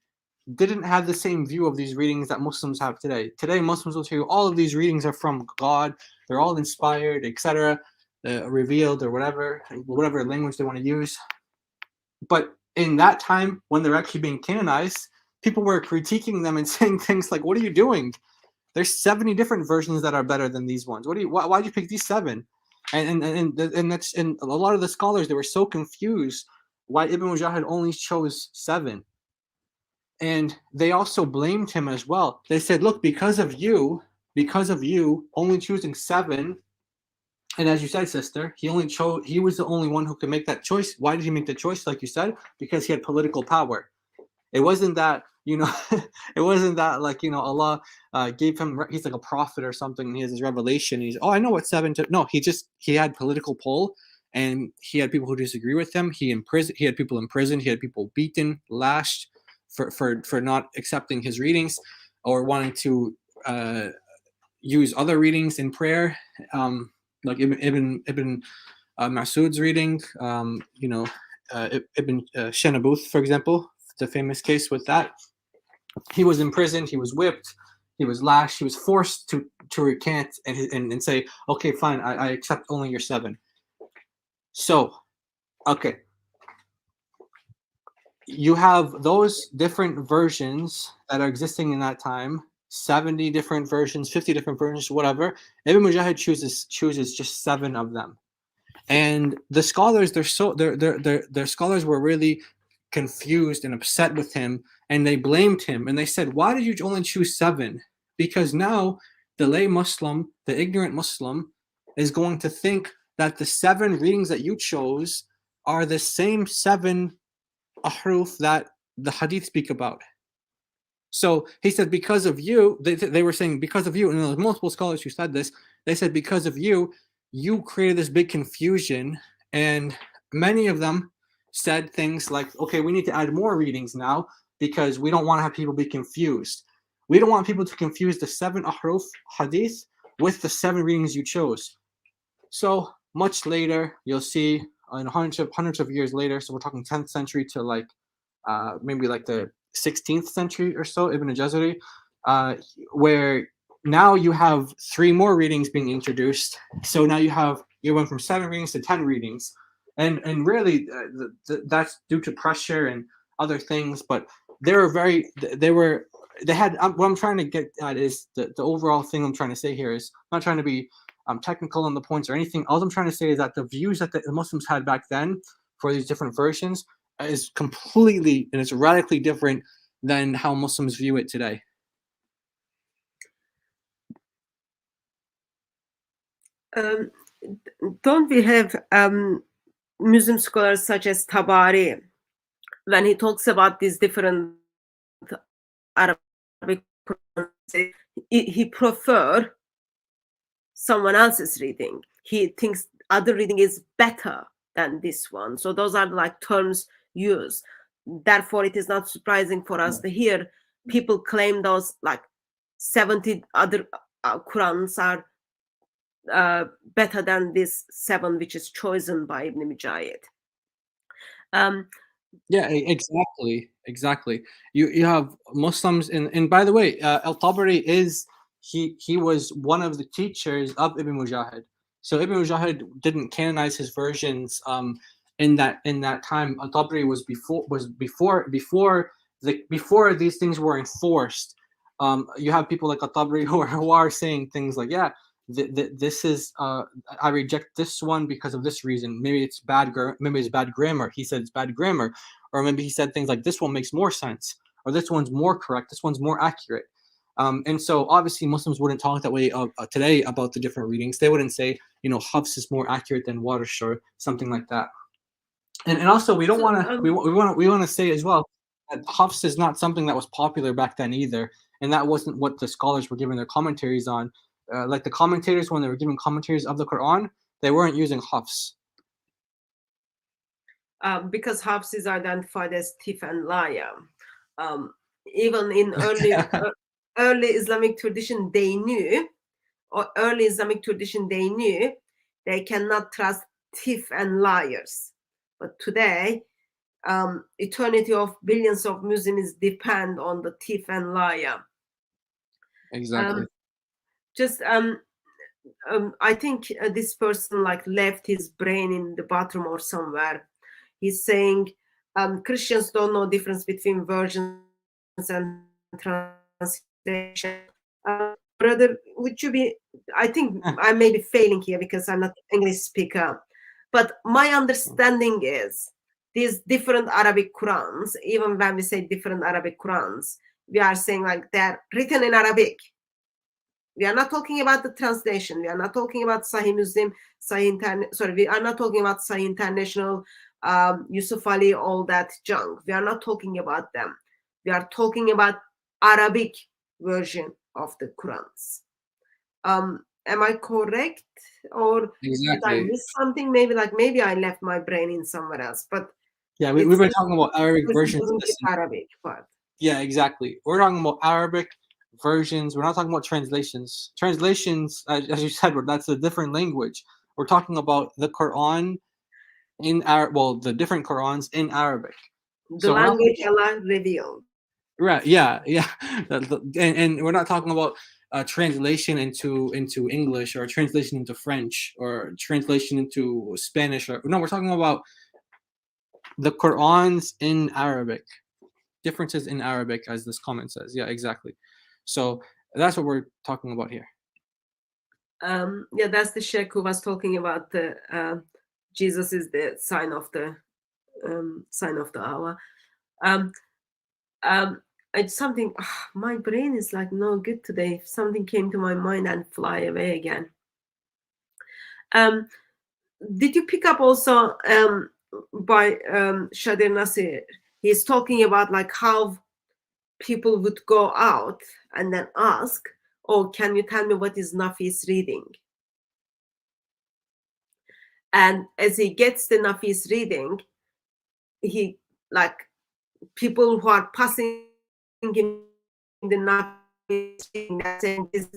didn't have the same view of these readings that Muslims have today. Today, Muslims will tell you all of these readings are from God, they're all inspired, etc., revealed, or whatever language they want to use. But in that time, when they're actually being canonized, people were critiquing them and saying things like, what are you doing? There's 70 different versions that are better than these ones. Why did you pick these 7? And that's, and a lot of the scholars, they were so confused why Ibn Mujahid only chose 7. And they also blamed him as well. They said, look, because of you only choosing 7, and as you said, sister, he was the only one who could make that choice. Why did he make the choice? Like you said, because he had political power. It wasn't that, it wasn't that like, Allah gave him, he's like a prophet or something, and he has his revelation. And I know what 7 to, no, he had political pull, and he had people who disagree with him. He had people imprisoned, he had people beaten, lashed for not accepting his readings or wanting to use other readings in prayer, like Ibn Mas'ud's reading, Ibn Shenabuth, for example, the famous case with that. He was imprisoned, he was whipped, he was lashed, he was forced to recant and say, okay, fine, I accept only your 7. So, okay. You have those different versions that are existing in that time, 70 different versions, 50 different versions, whatever. Ibn Mujahid chooses just 7 of them. And the scholars, their scholars were really confused and upset with him, and they blamed him, and they said, why did you only choose 7? Because now the lay Muslim, the ignorant Muslim, is going to think that the 7 readings that you chose are the same 7 ahruf that the hadith speak about. So he said, because of you, they were saying, because of you, and there were multiple scholars who said this, they said, because of you created this big confusion. And many of them said things like, okay, we need to add more readings now because we don't want to have people be confused. We don't want people to confuse the 7 ahruf hadith with the 7 readings you chose. So much later, you'll see, in hundreds of years later, so we're talking 10th century to like maybe like the 16th century or so, Ibn al-Jazari, where now you have 3 more readings being introduced. So now you went from 7 readings to 10 readings, and really that's due to pressure and other things. But they had, what I'm trying to get at is the overall thing I'm trying to say here is, I'm not trying to be technical on the points or anything. All I'm trying to say is that the views that the Muslims had back then for these different versions is completely and it's radically different than how Muslims view it today. Don't we have Muslim scholars such as Tabari, when he talks about these different Arabic Qurans, he prefer someone else's reading. He thinks other reading is better than this one. So those are like terms used. Therefore, it is not surprising for us to hear people claim those like 70 other Qurans are better than this 7 which is chosen by Ibn Mujahid. Yeah, exactly. You have Muslims and by the way, Al-Tabari is he was one of the teachers of Ibn Mujahid. So Ibn Mujahid didn't canonize his versions in that time. Al-Tabari was before these things were enforced. You have people like Al-Tabari who are saying things like, yeah, this is I reject this one because of this reason. Maybe it's bad grammar. He said it's bad grammar, or maybe he said things like this one makes more sense, or this one's more correct, this one's more accurate. And so obviously Muslims wouldn't talk that way today about the different readings. They wouldn't say, Hafs is more accurate than Warsh or something like that. And also we don't want to we want to say as well that Hafs is not something that was popular back then either, and that wasn't what the scholars were giving their commentaries on. Like the commentators, when they were giving commentaries of the Quran, they weren't using Hafs. Because Hafs is identified as Tif and Laya. Even in early Islamic tradition, they knew they cannot trust Tif and liars. But today, eternity of billions of Muslims depend on the Tif and Laya. Exactly. I think this person like left his brain in the bathroom or somewhere. He's saying Christians don't know difference between versions and translation. Brother, would you be? I think I may be failing here because I'm not an English speaker. But my understanding is these different Arabic Qurans, even when we say different Arabic Qurans, we are saying like they're written in Arabic. We are not talking about the translation. We are not talking about Sahih Muslim, we are not talking about Sahih International, Yusuf Ali, all that junk. We are not talking about them. We are talking about Arabic version of the Qurans. Am I correct? Or did I miss something? Maybe I left my brain in somewhere else. But yeah, we've been talking about Arabic versions. Arabic part. Yeah, exactly. We're talking about Arabic versions. We're not talking about translations. Translations, as you said, that's a different language. We're talking about the Quran in the different Qurans in Arabic. The language Allah revealed. Right. Yeah. And we're not talking about translation into English or translation into French or translation into Spanish. No, we're talking about the Qurans in Arabic. Differences in Arabic, as this comment says. Yeah, exactly. So that's what we're talking about here. Yeah, that's the Sheikh who was talking about the Jesus is the sign of the hour. It's something. My brain is like no good today. Something came to my mind and fly away again. Did you pick up also by Shadir Nasir? He's talking about like how people would go out and then ask, "Oh, can you tell me what is Nafis reading?" And as he gets the Nafis reading, he like people who are passing him the Nafis reading, saying this,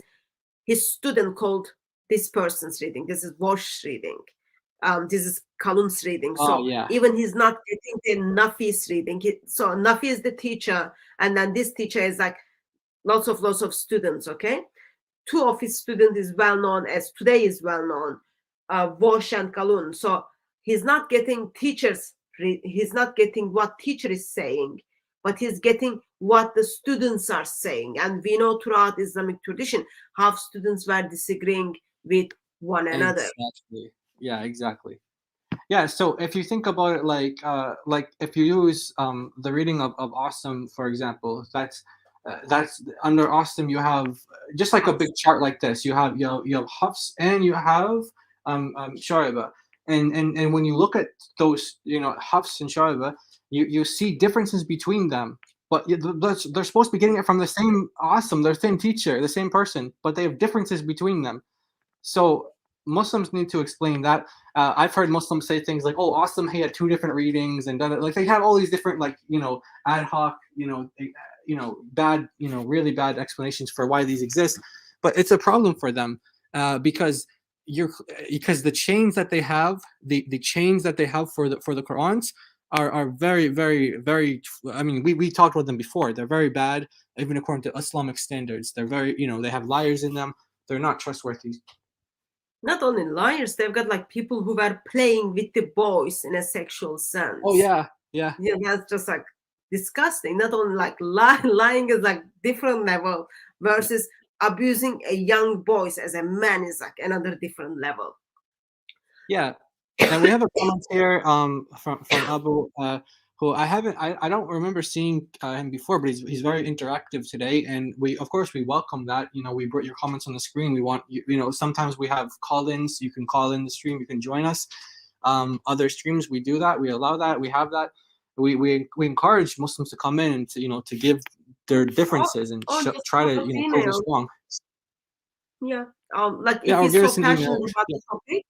his student called this person's reading. This is Warsh reading. This is Kalun's reading. So even he's not getting the Nafis reading. So Nafi is the teacher, and then this teacher is like lots of students. Okay, 2 of his students is well known as today is well known, Warsh and Kalun. So he's not getting teachers. He's not getting what teacher is saying, but he's getting what the students are saying. And we know throughout Islamic tradition how students were disagreeing with one another. Exactly. Yeah, exactly. Yeah, so if you think about it, like if you use the reading of Awesome, for example, that's under Awesome you have just like a big chart like this. You have Hafs and you have Shariba, and when you look at those, Hafs and Shariba, you see differences between them. But they're supposed to be getting it from the same Awesome, the same teacher, the same person, but they have differences between them. So Muslims need to explain that. I've heard Muslims say things like, "Oh, Awesome, he had two different readings," and like they have all these different, like, ad hoc, bad, really bad explanations for why these exist. But it's a problem for them because the chains that they have, the chains that they have for the Qur'ans are very, very, very. I mean, we talked about them before. They're very bad, even according to Islamic standards. They're very, they have liars in them. They're not trustworthy. Not only liars, they've got like people who were playing with the boys in a sexual sense. Oh yeah, yeah. That's just like disgusting. Not only like lying is like different level versus abusing a young boys as a man is like another different level. Yeah, and we have a comment here from Abu who I don't remember seeing him before, but he's very interactive today, and we welcome that. We brought your comments on the screen. We want sometimes we have call-ins. You can call in the stream. You can join us. Other streams we do that. We allow that. We have that. We encourage Muslims to come in and to give their differences and try to prove us wrong. Yeah, like yeah, if you're so passionate about the topic,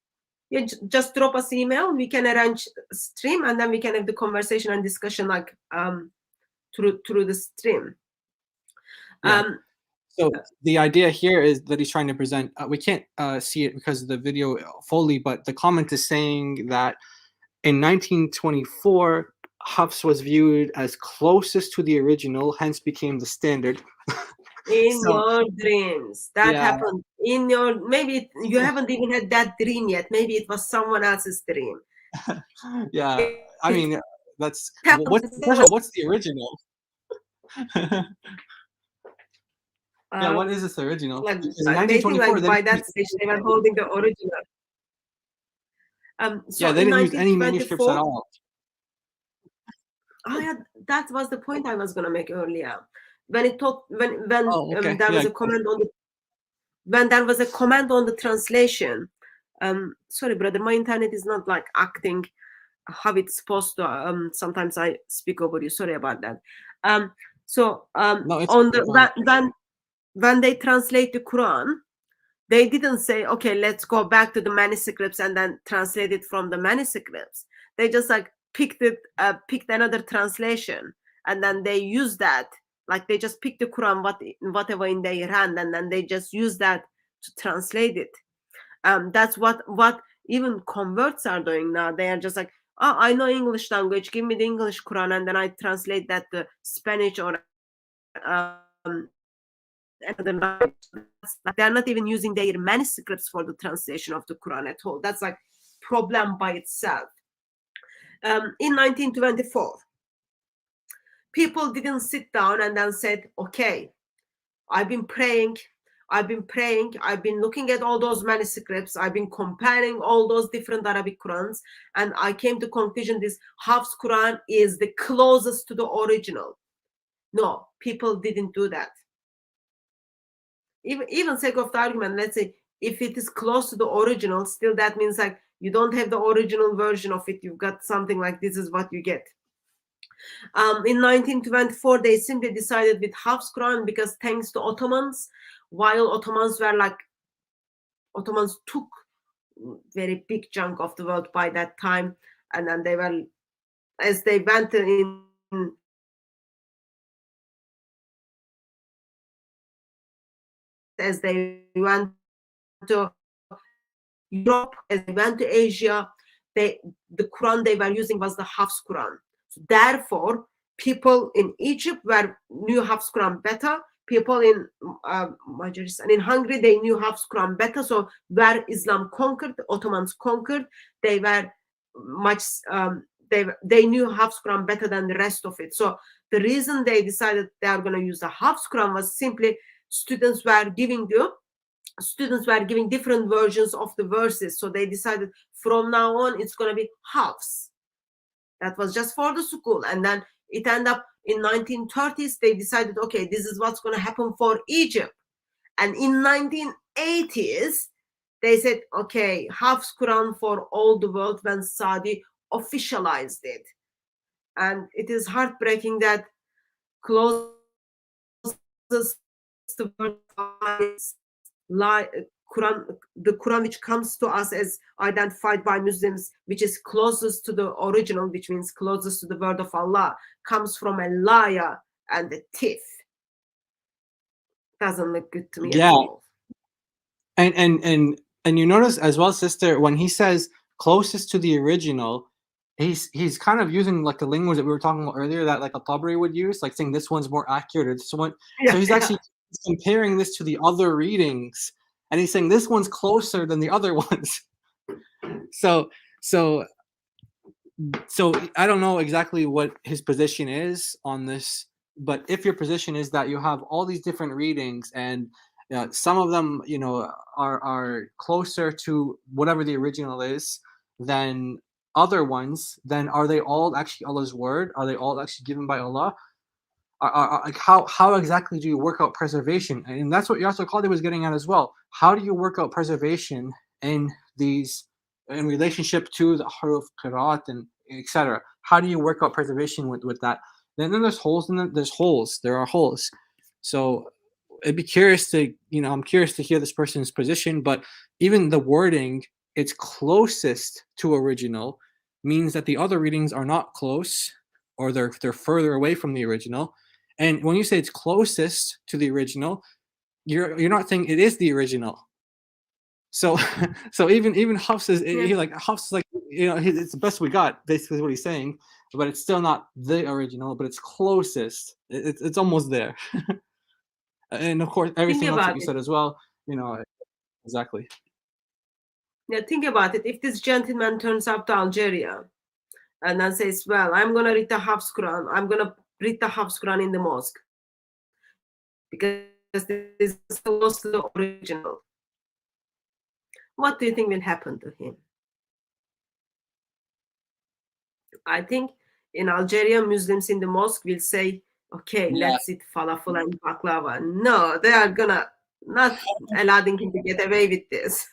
you just drop us email. We can arrange stream, and then we can have the conversation and discussion like through the stream. Yeah. So the idea here is that he's trying to present. We can't see it because of the video fully, but the comment is saying that in 1924, Hafs was viewed as closest to the original, hence became the standard. In your dreams, that happened in your. Maybe you haven't even had that dream yet. Maybe it was someone else's dream. Yeah, I mean that's what's the original? Yeah, what is this original? Like they think like by that stage they were holding the original. So they didn't use any manuscripts at all. Oh yeah, that was the point I was gonna make earlier. When there was a comment on the when there was a comment on the translation. Sorry, brother, my internet is not like acting how it's supposed to. Sometimes I speak over you. Sorry about that. When they translate the Quran, they didn't say, okay, let's go back to the manuscripts and then translate it from the manuscripts. They just like picked another translation, and then they used that. Like they just picked the Quran, whatever in their hand, and then they just use that to translate it. That's what even converts are doing now. They are just like, oh, I know English language, give me the English Quran, and then I translate that to Spanish or another language. They're not even using their manuscripts for the translation of the Quran at all. That's like problem by itself. In 1924. People didn't sit down and then said, okay, I've been praying, I've been looking at all those manuscripts, I've been comparing all those different Arabic Qurans, and I came to conclusion this Hafs Quran is the closest to the original. No, people didn't do that. Even sake of the argument, let's say if it is close to the original, still that means like you don't have the original version of it, you've got something like this is what you get. In 1924, they simply decided with Hafs Quran because thanks to Ottomans, while Ottomans took very big chunk of the world by that time, and then they were, as they went in, as they went to Europe, as they went to Asia, the Quran they were using was the Hafs Quran. Therefore, people in Egypt knew Hafs Quran better. People in Majaristan, in Hungary, they knew Hafs Quran better. So where Islam conquered, the Ottomans conquered, they were much they knew Hafs Quran better than the rest of it. So the reason they decided they are going to use the Hafs Quran was simply students were giving different versions of the verses. So they decided from now on it's going to be Hafs. That was just for the school. And then it ended up in 1930s, they decided, okay, this is what's going to happen for Egypt. And in 1980s, they said, okay, Hafs Quran for all the world when Saudi officialized it. And it is heartbreaking that closest to Quran, the Quran which comes to us as identified by Muslims, which is closest to the original, which means closest to the word of Allah, comes from a liar and a thief. Doesn't look good to me at all. And you notice as well, sister, when he says closest to the original, he's kind of using like the language that we were talking about earlier that like a Tabari would use, like saying this one's more accurate or this one. So he's actually comparing this to the other readings, and he's saying this one's closer than the other ones. So I don't know exactly what his position is on this, but if your position is that you have all these different readings and some of them, are closer to whatever the original is than other ones, then are they all actually Allah's word? Are they all actually given by Allah? Like how exactly do you work out preservation? And that's what Yasser Qadi was getting at as well. How do you work out preservation in relationship to the huruf, qiraat, and etc.? How do you work out preservation with that? Then there's holes, and then there's holes. There are holes. So I'm curious to hear this person's position. But even the wording, it's closest to original, means that the other readings are not close, or they're further away from the original. And when you say it's closest to the original, you're not saying it is the original. So even Hafs is Hafs is like, it's the best we got, basically is what he's saying, but it's still not the original, but it's closest. It's almost there. And of course, everything else that you said as well, exactly. Yeah, think about it. If this gentleman turns up to Algeria and then says, well, I'm going to read the Hafs Quran. I'm going to read the Hafs Quran in the mosque because this is close to the original. What do you think will happen to him? I think in Algeria, Muslims in the mosque will say, okay, let's eat falafel and baklava. No, they are going to not allowing him to get away with this.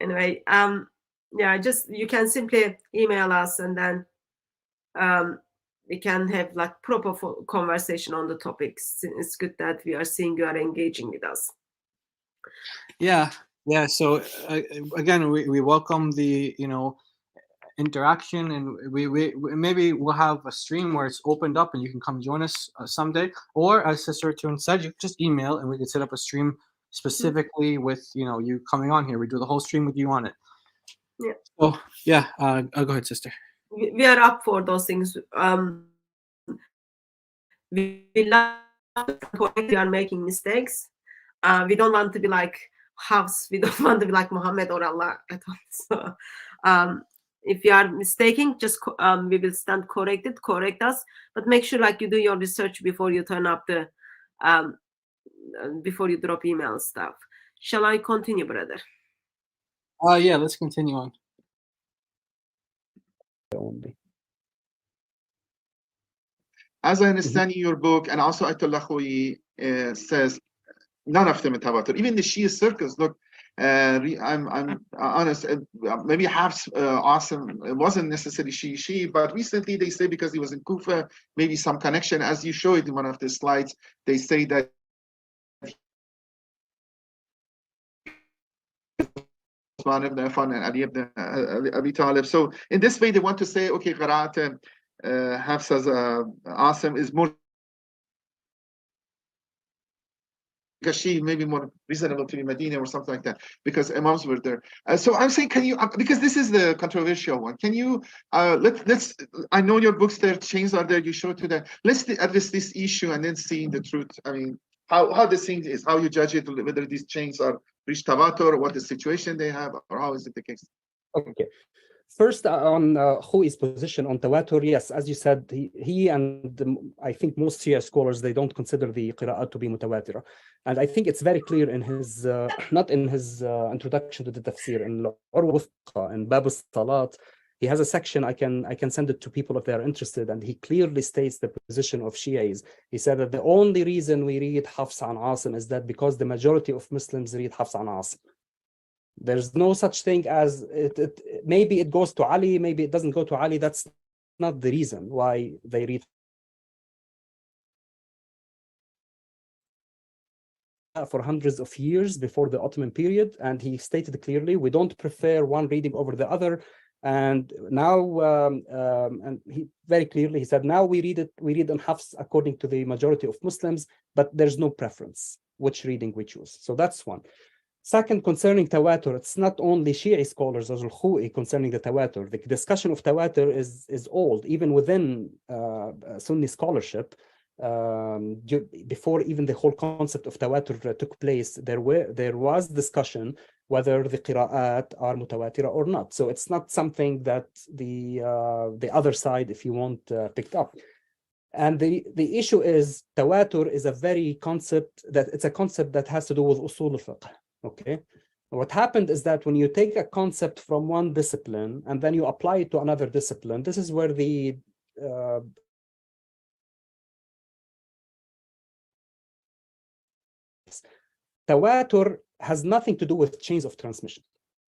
Anyway, you can simply email us, and then we can have like proper conversation on the topics. It's good that we are seeing you are engaging with us. Yeah. So again, we welcome the interaction, and we maybe we'll have a stream where it's opened up and you can come join us someday, or as Sister Tune said, you can just email and we can set up a stream specifically with you coming on here. We do the whole stream with you on it. Yeah. So yeah, go ahead, sister. We are up for those things. We love we are making mistakes. We don't want to be like Hafs. We don't want to be like Muhammad or Allah at all. So if you are mistaken, just we will stand corrected. Correct us, but make sure like you do your research before you turn up the before you drop email stuff. Shall I continue, brother? Yeah, let's continue on. As I understand your book, and also Ayatollah Khoui says none of them are tawatur. Even the Shia circles, look, I'm honest, maybe Hafs Asim wasn't necessarily Shi'i, but recently they say because he was in Kufa, maybe some connection, as you showed in one of the slides, they say that Usman ibn Affan and Ali ibn Abi Talib. So in this way, they want to say, okay, Qiraat Hafs as Asim is more Gashi, maybe more reasonable to be Medina or something like that, because Imams were there. So I'm saying, can you, because this is the controversial one, can you, let's, I know your books there, chains are there, you show to that. Let's address this issue and then see the truth. I mean, how this thing is, how you judge it, whether these chains are reached tawatur, or what the situation they have, or how is it the case? Okay. First, on Khoui's position on Tawatur, yes, as you said, he and I think most Shia scholars, they don't consider the Qira'at to be Mutawatira. And I think it's very clear in his, not in his introduction to the tafsir, in Urwa and Bab al-Salat, he has a section, I can send it to people if they're interested, and he clearly states the position of Shias. He said that the only reason we read Hafs an Asim is that because the majority of Muslims read Hafs an Asim. There's no such thing as maybe it goes to Ali, maybe it doesn't go to Ali. That's not the reason why they read for hundreds of years before the Ottoman period. And he stated clearly, we don't prefer one reading over the other. And now, and he very clearly, he said, now we read in Hafs according to the majority of Muslims, but there's no preference which reading we choose. So that's one. Second, concerning Tawatur, it's not only Shi'i scholars as al-Khou'i concerning the Tawatur. The discussion of Tawatur is old, even within Sunni scholarship. Before even the whole concept of Tawatur took place, there was discussion whether the Qira'at are Mutawatira or not. So it's not something that the other side, if you want, picked up. And the issue is Tawatur is a concept that has to do with usul al-fiqh. Okay, what happened is that when you take a concept from one discipline and then you apply it to another discipline, this is where the Tawatur has nothing to do with chains of transmission.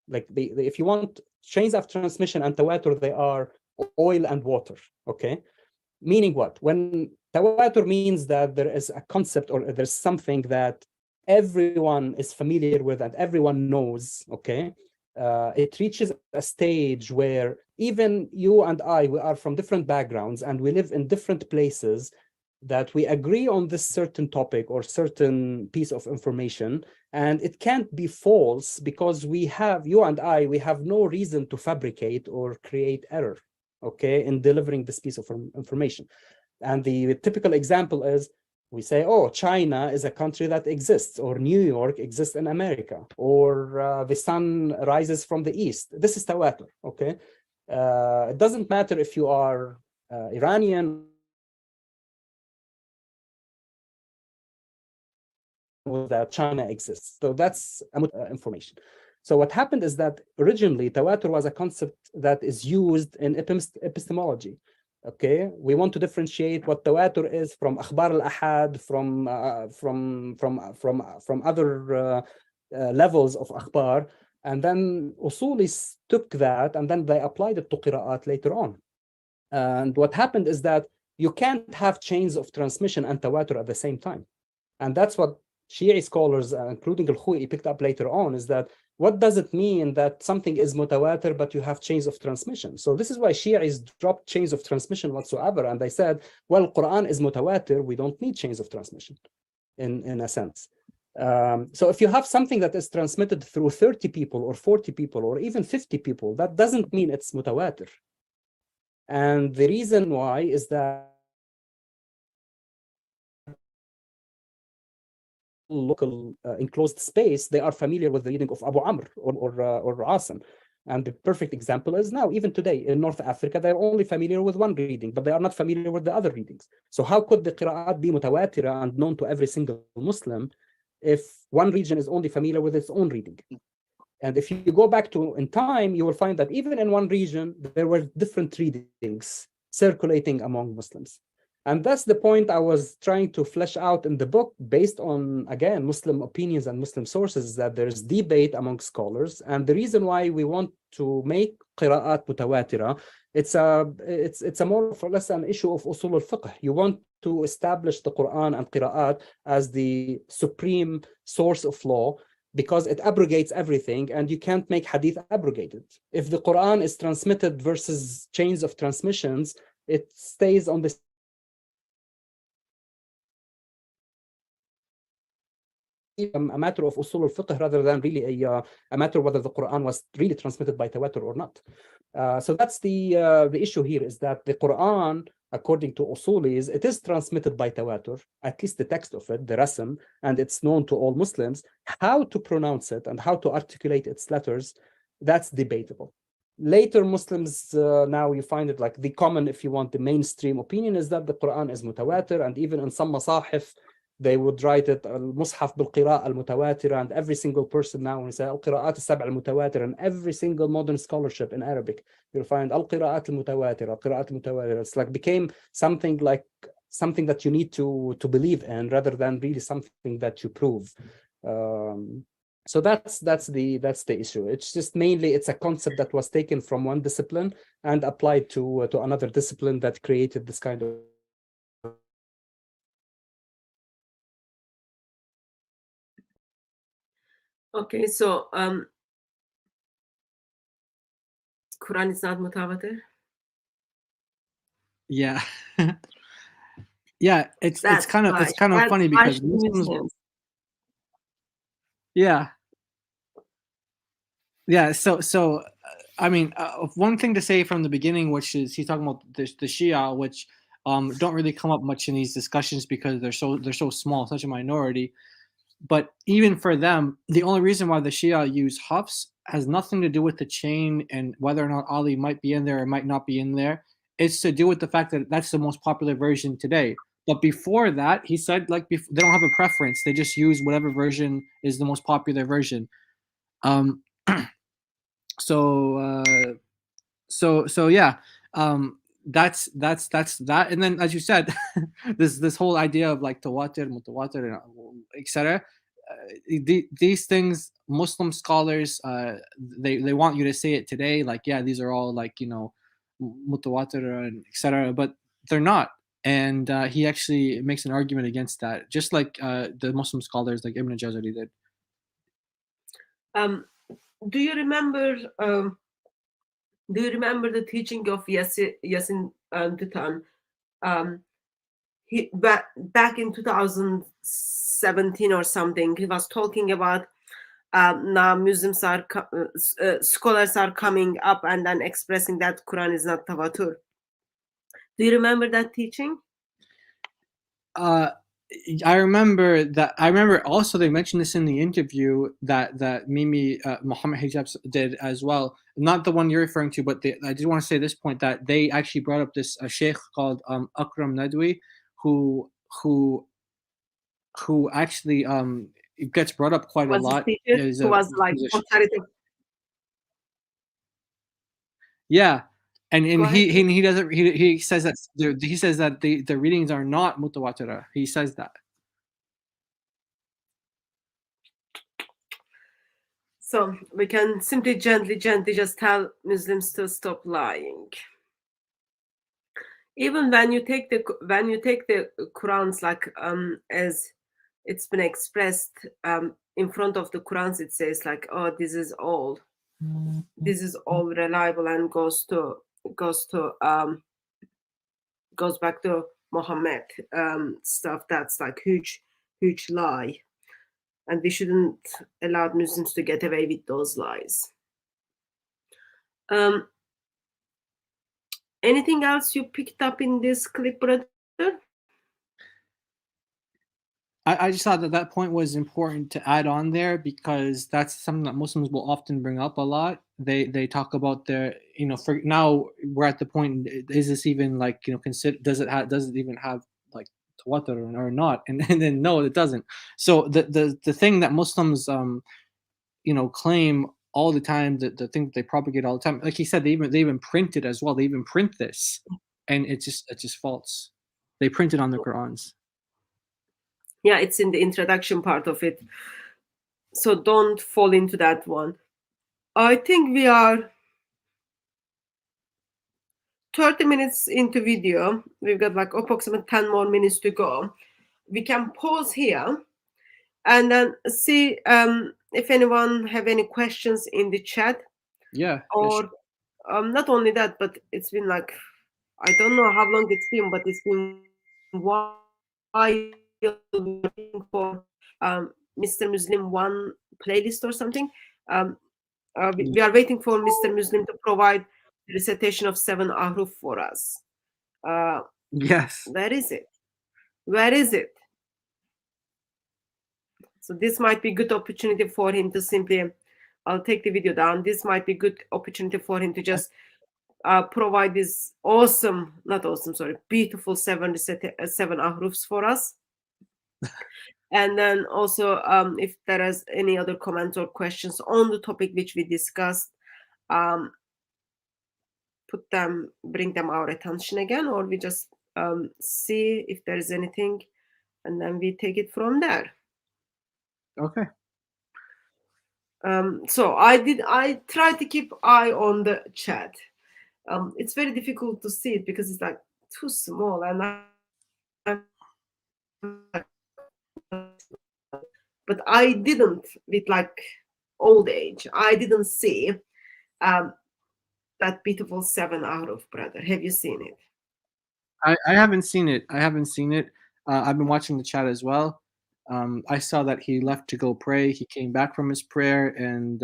Like if you want chains of transmission and Tawatur, they are oil and water. Okay, meaning what? When Tawatur means that there is a concept or there's something that everyone is familiar with and everyone knows, okay? It reaches a stage where even you and I, we are from different backgrounds and we live in different places, that we agree on this certain topic or certain piece of information, and it can't be false because you and I, we have no reason to fabricate or create error, okay, in delivering this piece of information. And the typical example is, we say, oh, China is a country that exists, or New York exists in America, or the sun rises from the east. This is Tawatur, okay? It doesn't matter if you are Iranian, that China exists. So that's information. So what happened is that originally Tawatur was a concept that is used in epistemology. Okay, we want to differentiate what Tawatur is from Akhbar al-Ahad, from other levels of Akhbar, and then Usulis took that and then they applied it to Qira'at later on. And what happened is that you can't have chains of transmission and Tawatur at the same time. And that's what Shi'i scholars, including al-Khou'i, picked up later on, is that what does it mean that something is mutawatir, but you have chains of transmission? So this is why Shi'is dropped chains of transmission whatsoever. And they said, well, Quran is mutawatir, we don't need chains of transmission, in a sense. So if you have something that is transmitted through 30 people or 40 people or even 50 people, that doesn't mean it's mutawatir. And the reason why is that local enclosed space, they are familiar with the reading of Abu Amr or Asim. And the perfect example is now, even today in North Africa, they're only familiar with one reading, but they are not familiar with the other readings. So how could the Qira'at be mutawatira and known to every single Muslim if one region is only familiar with its own reading? And if you go back in time, you will find that even in one region, there were different readings circulating among Muslims. And that's the point I was trying to flesh out in the book, based on, again, Muslim opinions and Muslim sources, that there's debate among scholars. And the reason why we want to make qira'at mutawatira, it's a more or less an issue of usul al-fiqh. You want to establish the Quran and qira'at as the supreme source of law, because it abrogates everything, and you can't make hadith abrogated. If the Quran is transmitted versus chains of transmissions, it stays on the a matter of usul al-fiqh rather than really a matter whether the Quran was really transmitted by tawatur or not. So that's the issue here, is that the Quran, according to usulis, it is transmitted by tawatur, at least the text of it, the rasm, and it's known to all Muslims. How to pronounce it and how to articulate its letters, that's debatable. later Muslims, now you find it like the common, if you want, the mainstream opinion is that the Quran is mutawatir, and even in some masahif they would write it al-mushaf bil-qira'a al-mutawatira, and every single person now when you say al-qira'at al-sab' al-mutawatira, and every single modern scholarship in Arabic you'll find al-qira'at al-mutawatira, al-qira'at al-mutawatira. It's like became something that you need to believe in rather than really something that you prove. So that's the issue. It's just mainly it's a concept that was taken from one discipline and applied to another discipline that created this kind of. Okay, so Quran is not mutawatir. Yeah. Yeah, it's kind of funny because Muslims, yeah. So I mean, one thing to say from the beginning, which is he's talking about the Shia, which don't really come up much in these discussions because they're so small, such a minority. But even for them, the only reason why the Shia use Hafs has nothing to do with the chain and whether or not Ali might be in there or might not be in there. It's to do with the fact that that's the most popular version today. But before that, he said they don't have a preference. They just use whatever version is the most popular version. So yeah, that's that. And then, as you said, this whole idea of like tawatir, mutawatir, etc. These things, Muslim scholars, they want you to say it today, like, yeah, these are all like, mutawatir and etc. But they're not. And he actually makes an argument against that, just like the Muslim scholars like Ibn Jazari did. Do you remember the teaching of Yasin Dutan? He back in 2017 or something, he was talking about now Muslims are scholars are coming up and then expressing that Quran is not tawatur. Do you remember that teaching? I remember that. I remember also they mentioned this in the interview that Mimi Muhammad Hijab did as well. Not the one you're referring to, but I did want to say this point that they actually brought up this sheikh called Akram Nadwi, who actually it gets brought up quite a lot. Who was like comparative. Yeah. And he doesn't he says that the readings are not mutawatira. He says that. So we can simply gently just tell Muslims to stop lying. Even when you take the Qurans like as it's been expressed in front of the Qurans, it says like, oh, this is all reliable and goes back to Muhammad stuff. That's like huge lie, and we shouldn't allow Muslims to get away with those lies. Anything else you picked up in this clip, brother? I just thought that point was important to add on there because that's something that Muslims will often bring up a lot. They talk about their, for now we're at the point, is this even like, does it even have like tawatur or not? And then no, it doesn't. So the thing that Muslims claim all the time, the thing that they propagate all the time, like he said, they even print it as well. They even print this, and it's just false. They print it on the Qurans. Yeah, it's in the introduction part of it. So don't fall into that one. I think we are 30 minutes into video. We've got like approximately 10 more minutes to go. We can pause here and then see if anyone have any questions in the chat. Yeah. Or not only that, but it's been like, I don't know how long it's been, but it's been while for Mr. Muslim one playlist or something. We are waiting for Mr. Muslim to provide the recitation of 7 ahruf for us. Yes. Where is it? So this might be a good opportunity for him to simply I'll take the video down. This might be good opportunity for him to just provide this beautiful seven ahrufs for us. And then also, if there is any other comments or questions on the topic which we discussed, bring them our attention again, or we just see if there is anything, and then we take it from there. Okay. So I try to keep eye on the chat. It's very difficult to see it because it's like too small, and but I didn't, with like old age, I didn't see that beautiful 7 ahruf, brother. Have you seen it? I haven't seen it. I've been watching the chat as well. I saw that he left to go pray. He came back from his prayer, and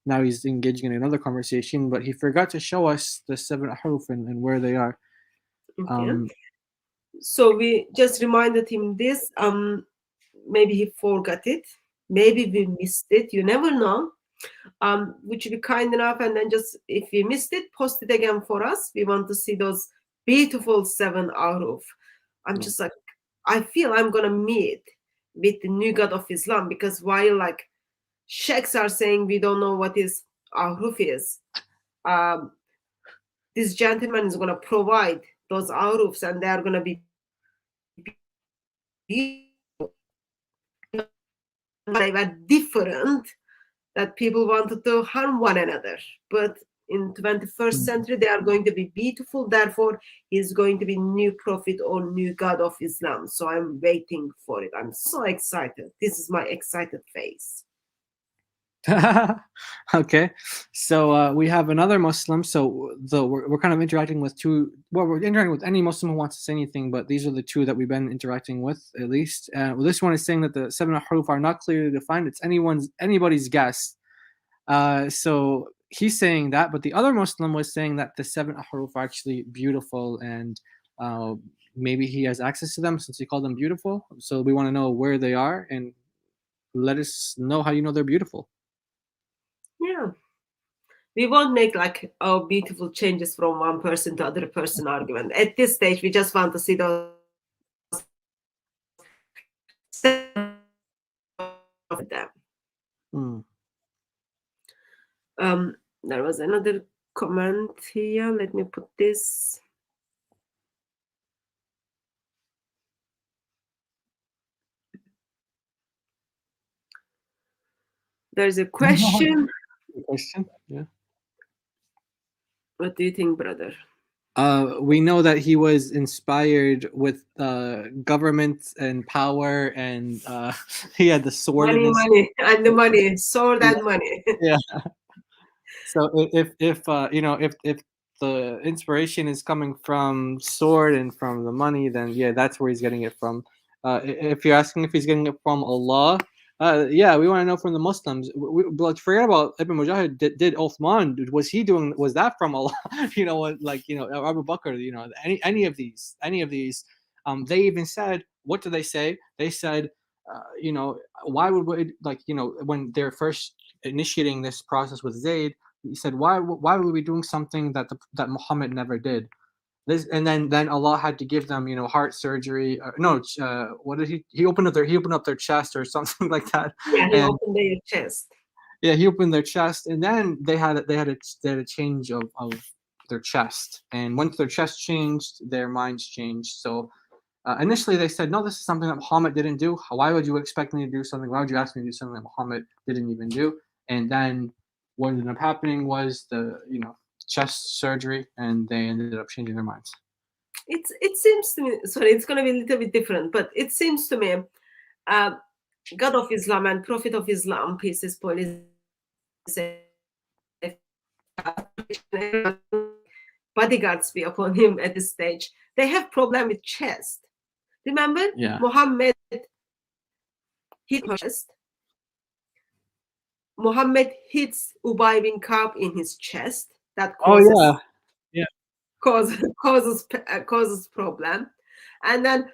now he's engaging in another conversation, but he forgot to show us the 7 ahruf and where they are. Okay. So we just reminded him this. Maybe he forgot it. Maybe we missed it. You never know. Would you be kind enough, and then just, if we missed it, post it again for us. We want to see those beautiful 7 ahruf. I'm just like, I feel I'm gonna meet with the new God of Islam, because while like sheikhs are saying we don't know what is ahruf is, this gentleman is gonna provide those ahrufs, and they are gonna be beautiful. They were different, that people wanted to harm one another, but in 21st century they are going to be beautiful. Therefore, he's going to be new prophet or new God of Islam. So I'm waiting for it. I'm so excited. This is my excited face. Okay, so we have another Muslim. So we're kind of interacting with two. Well, we're interacting with any Muslim who wants to say anything, but these are the two that we've been interacting with, at least. Well, this one is saying that the 7 ahruf are not clearly defined. It's anybody's guess. So he's saying that, but the other Muslim was saying that the 7 ahruf are actually beautiful, and maybe he has access to them since he called them beautiful. So we want to know where they are, and let us know how you know they're beautiful. Yeah, we won't make like beautiful changes from one person to other person argument. At this stage, we just want to see those of them. There was another comment here. Let me put this. There's a question. Yeah. What do you think, brother? We know that he was inspired with government and power, and he had the sword. Money, and the money, sword and money. Yeah. So if the inspiration is coming from sword and from the money, then yeah, that's where he's getting it from. If you're asking if he's getting it from Allah, yeah, we want to know from the Muslims. But forget about Ibn Mujahid. Did Uthman? Was that from Allah? Abu Bakr. Any of these. They even said, what do they say? They said, why would we, when they're first initiating this process with Zayd, he said, why were we doing something that Muhammad never did? This, and then Allah had to give them, heart surgery. What did he opened up their chest or something like that. Yeah, he opened their chest. Yeah, he opened their chest, and then they had a change of their chest. And once their chest changed, their minds changed. So initially they said, no, this is something that Muhammad didn't do. Why would you expect me to do something? Why would you ask me to do something that Muhammad didn't even do? And then what ended up happening was the chest surgery, and they ended up changing their minds. It seems to me, sorry, it's going to be a little bit different, but it seems to me, God of Islam and Prophet of Islam, peace is policy, bodyguards be upon him at this stage. They have problem with chest. Remember, yeah. Muhammad hit chest. Muhammad hits Ubay bin Ka'b in his chest. That causes problem, and then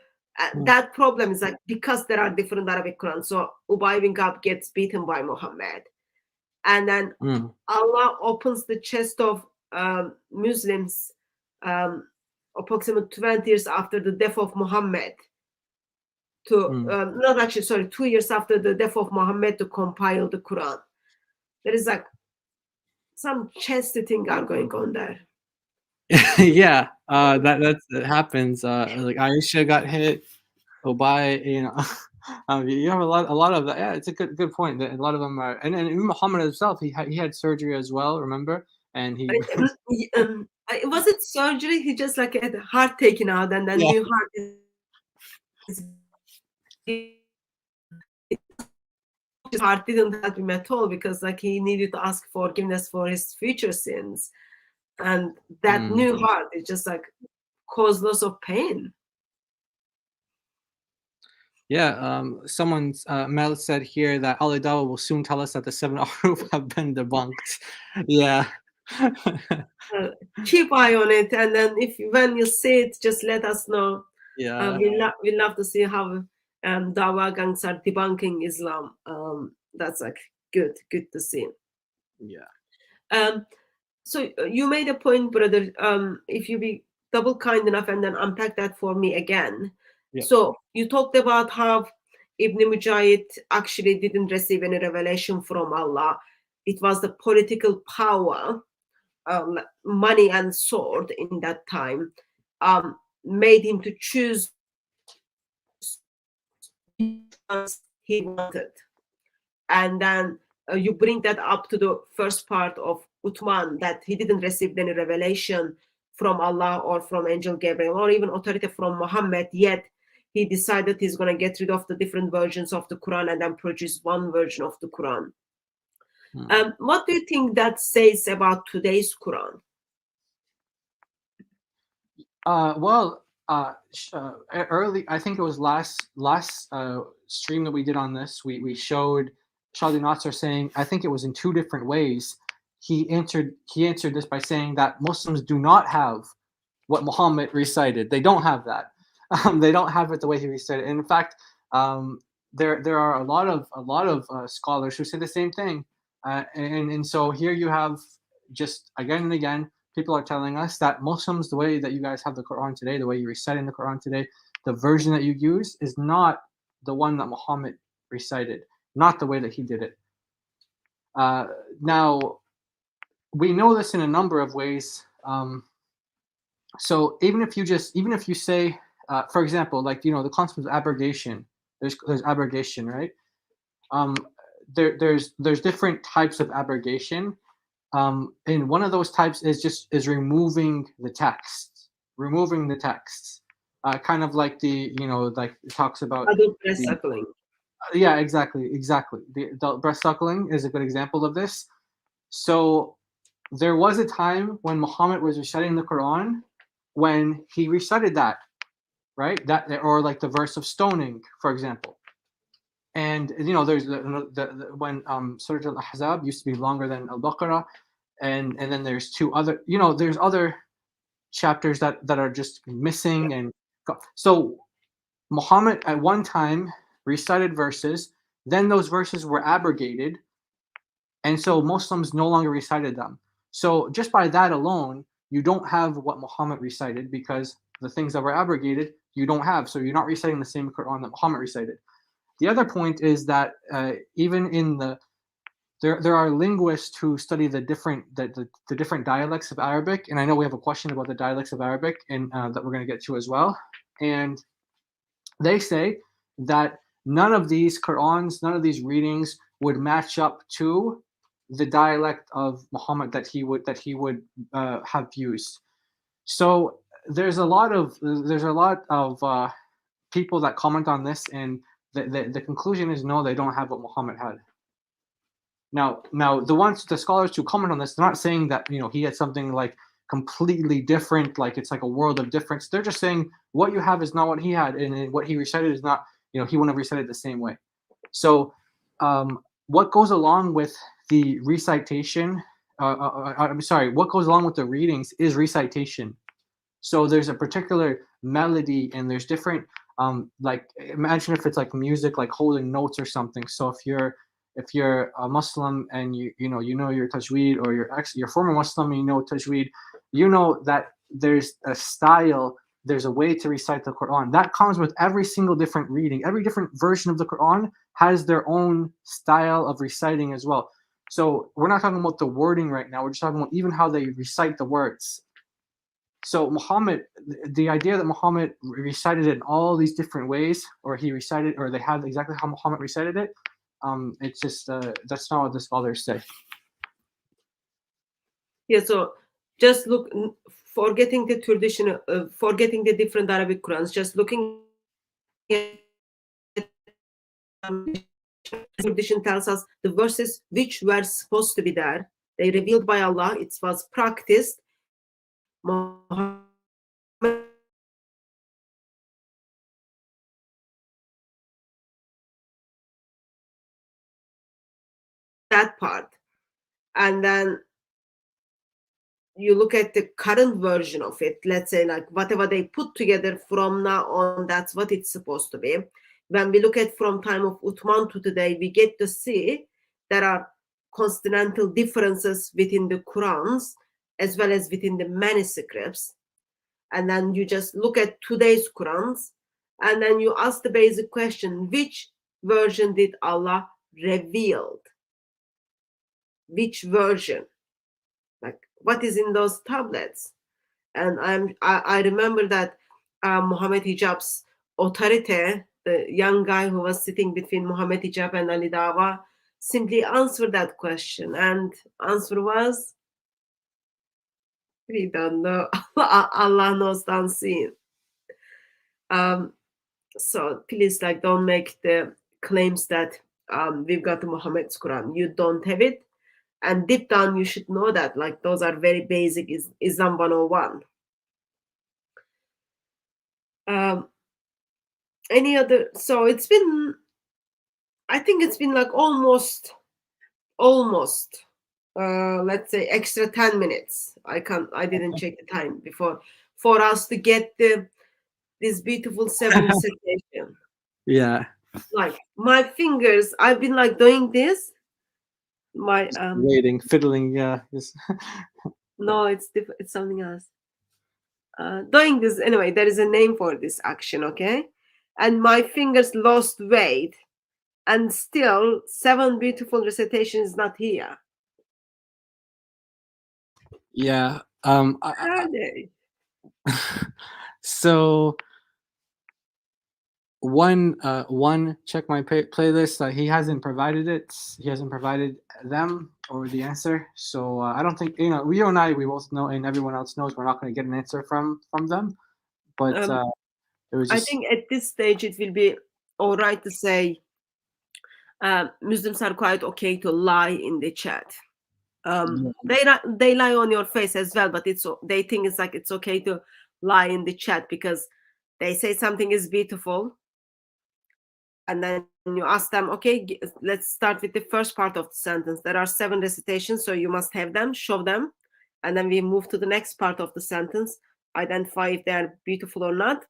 that problem is like because there are different Arabic Quran. So Ubay bin Ka'b gets beaten by Muhammad, and then Allah opens the chest of Muslims approximately 20 years after the death of Muhammad to not actually, sorry, 2 years after the death of Muhammad to compile the Quran. There is like some chesty thing are going on there. Yeah, that happens. Like Aisha got hit, Ubay, you know, you have a lot of that. Yeah, it's a good point. That a lot of them are, and Muhammad himself, he had surgery as well. Remember, and he Was it surgery? He just like had a heart taken out, and then new heart is. His heart didn't help him at all because like he needed to ask forgiveness for his future sins, and that new heart it just like caused lots of pain. Yeah, someone's Mel said here that Ali Dawah will soon tell us that the 7 Aruf have been debunked. Yeah. Keep eye on it, and then when you see it, just let us know. Yeah. We love to see how Dawa gangs are debunking Islam. That's like good to see. Yeah. So you made a point, brother. If you be double kind enough and then unpack that for me again. Yeah. So you talked about how Ibn Mujahid actually didn't receive any revelation from Allah. It was the political power, money and sword in that time, made him to choose he wanted. And then you bring that up to the first part of Uthman, that he didn't receive any revelation from Allah or from Angel Gabriel or even authority from Muhammad, yet he decided he's going to get rid of the different versions of the Quran and then produce one version of the Quran. What do you think that says about today's Quran? Well, early, I think it was last stream that we did on this. We showed Shadi Nasser saying, I think it was in 2 different ways. He answered this by saying that Muslims do not have what Muhammad recited. They don't have that. They don't have it the way he recited. And in fact, there are a lot of scholars who say the same thing. And so here you have just again and again, people are telling us that Muslims, the way that you guys have the Quran today, the way you're reciting the Quran today, the version that you use is not the one that Muhammad recited, not the way that he did it. Now, we know this in a number of ways. So even if you say, for example, like, you know, the concept of abrogation, there's abrogation, right? There's different types of abrogation. And one of those types is removing the text, kind of like like it talks about breast suckling. Yeah, exactly. The adult breast suckling is a good example of this. So there was a time when Muhammad was reciting the Quran when he recited that, right? That, or like the verse of stoning, for example. And you know, there's when Surah Al-Ahzab used to be longer than Al-Baqarah, and then there's 2 other, you know, there's other chapters that are just missing. And so Muhammad at one time recited verses, then those verses were abrogated, and so Muslims no longer recited them. So just by that alone, you don't have what Muhammad recited, because the things that were abrogated you don't have, so you're not reciting the same Quran that Muhammad recited. The other point is that even in there are linguists who study the different dialects of Arabic, and I know we have a question about the dialects of Arabic, and that we're going to get to as well. And they say that none of these Qurans, none of these readings would match up to the dialect of Muhammad that he would have used. So there's a lot of people that comment on this, and the conclusion is no, they don't have what Muhammad had. Now the scholars who comment on this, they're not saying that, you know, he had something like completely different, like it's like a world of difference. They're just saying what you have is not what he had, and what he recited is not, you know, he wouldn't have recited the same way. So what goes along with the recitation, what goes along with the readings is recitation. So there's a particular melody, and there's different like, imagine if it's like music, like holding notes or something. So if you're a Muslim and you know your tajweed, or you're former Muslim and you know tajweed, you know that there's a style, there's a way to recite the Quran that comes with every single different reading. Every different version of the Quran has their own style of reciting as well. So we're not talking about the wording right now. We're just talking about even how they recite the words. So Muhammad, the idea that Muhammad recited it in all these different ways, or he recited, or they have exactly how Muhammad recited it, it's just that's not what the scholars say. Yeah, so just look, forgetting the tradition, forgetting the different Arabic Qurans, just looking at tradition tells us the verses which were supposed to be there, they revealed by Allah, it was practiced. Muhammad that part, and then you look at the current version of it, let's say like whatever they put together from now on, that's what it's supposed to be. When we look at from time of Uthman to today, we get to see there are consonantal differences within the Qurans as well as within the manuscripts. And then you just look at today's Qurans and then you ask the basic question, which version did Allah reveal? Which version? Like what is in those tablets? And I remember that Muhammad Hijab's authority, the young guy who was sitting between Muhammad Hijab and Ali Dawa, simply answered that question, and answer was, we don't know. Allah knows the unseen. So please, like, don't make the claims that we've got the Muhammad's Quran. You don't have it. And deep down, you should know that, like, those are very basic Islam 101. Any other? So it's been, I think it's been like almost, let's say extra 10 minutes. I didn't check the time before, for us to get this beautiful 7 recitation. Yeah. Like my fingers, I've been like doing this. My waiting, fiddling, yeah. No, it's something else. Doing this anyway. There is a name for this action, okay? And my fingers lost weight, and still 7 beautiful recitations is not here. Yeah. Are they? So one check my playlist. He hasn't provided it. He hasn't provided them or the answer. So I don't think, you and I, we both know, and everyone else knows, we're not going to get an answer from them. But it was just, I think at this stage it will be all right to say Muslims are quite okay to lie in the chat. They lie on your face as well, but they think it's like it's okay to lie in the chat because they say something is beautiful, and then you ask them, okay, let's start with the first part of the sentence. There are 7 recitations, so you must have them, show them, and then we move to the next part of the sentence, identify if they are beautiful or not.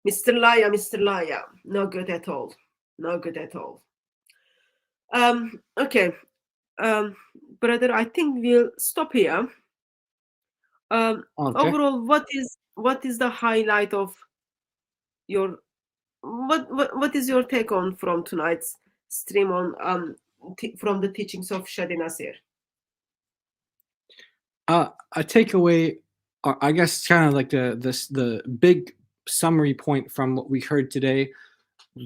Mr. Laya, no good at all. No good at all. Okay, brother, I think we'll stop here. Okay. Overall, what is the highlight of your what is your take on from tonight's stream on from the teachings of Shadi Nasir? A takeaway, I guess, kind of like the big summary point from what we heard today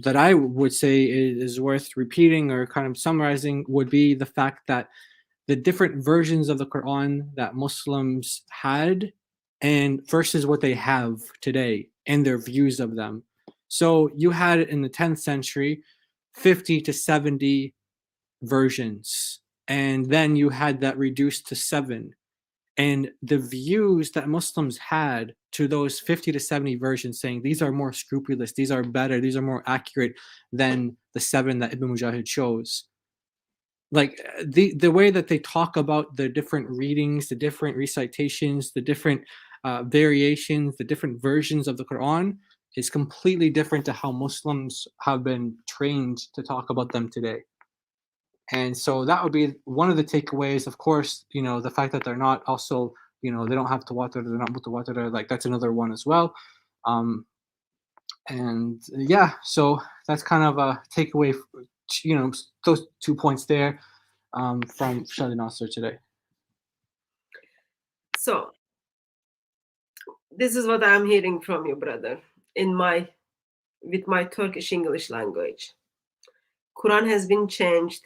that I would say is worth repeating or kind of summarizing would be the fact that the different versions of the Quran that Muslims had and versus what they have today and their views of them. So you had in the 10th century 50 to 70 versions, and then you had that reduced to 7. And the views that Muslims had to those 50 to 70 versions, saying these are more scrupulous, these are better, these are more accurate than the 7 that Ibn Mujahid chose. Like the way that they talk about the different readings, the different recitations, the different variations, the different versions of the Quran is completely different to how Muslims have been trained to talk about them today. And so that would be one of the takeaways. Of course, the fact that they're not also, they don't have tawatur, they're not mutawatir, like that's another one as well. And yeah, so that's kind of a takeaway, those 2 points there from Shadi Nasser today. So this is what I'm hearing from you, brother, with my Turkish English language. Quran has been changed.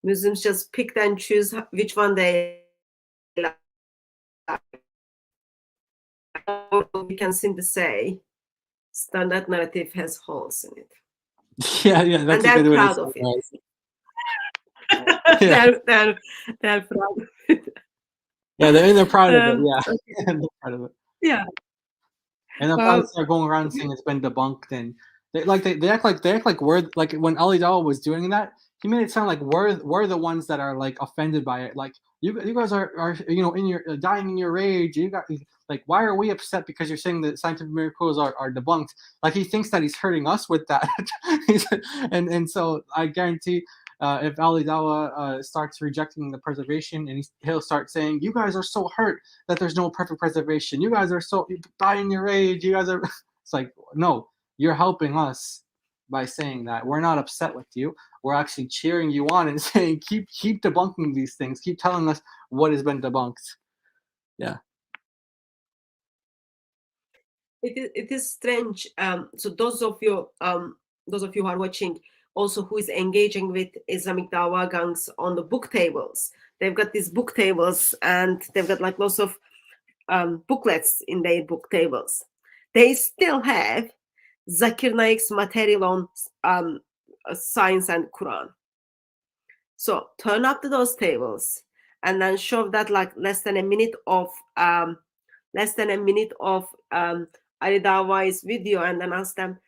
Muslims just pick and choose which one they like. We can simply say standard narrative has holes in it. Yeah, that's and a they're good way proud to of say it. Yeah. they're proud of it. Yeah, they're proud of it. Yeah, Okay. they're proud of it. Yeah. And if I start going around saying it's been debunked, then they act like we're like when Ali Dawah was doing that, he made it sound like we're the ones that are like offended by it. Like you guys are in your dying in your rage. You got like, why are we upset because you're saying that scientific miracles are debunked? Like he thinks that he's hurting us with that. and so I guarantee if Ali Dawah starts rejecting the preservation, and he'll start saying, you guys are so hurt that there's no perfect preservation. You guys are so die in your rage. You guys are. It's like, no, you're helping us by saying that. We're not upset with you. We're actually cheering you on and saying, keep debunking these things. Keep telling us what has been debunked. Yeah. It is strange. So those of you who are watching, also who is engaging with Islamic Dawah gangs on the book tables, they've got these book tables and they've got like lots of booklets in their book tables. They still have Zakir Naik's material on science and Quran. So turn up to those tables and then show that like less than a minute of Ali Dawah's video, and then ask them,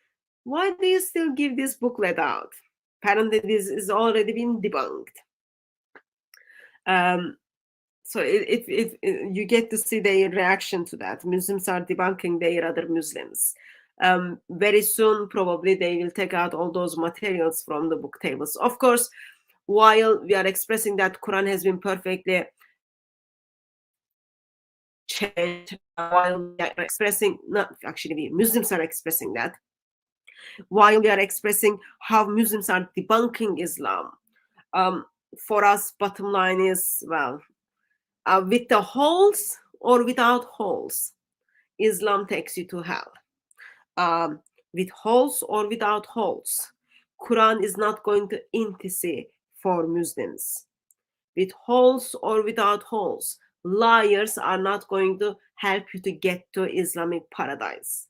why do you still give this booklet out? Apparently this is already been debunked. So you get to see their reaction to that. Muslims are debunking their other Muslims. Very soon, probably, they will take out all those materials from the book tables. Of course, while we are expressing that Quran has been perfectly changed, while we are expressing, not actually, we Muslims are expressing that, while we are expressing how Muslims are debunking Islam, for us, bottom line is, well, with the holes or without holes, Islam takes you to hell. With holes or without holes, Quran is not going to intercede for Muslims. With holes or without holes, liars are not going to help you to get to Islamic paradise.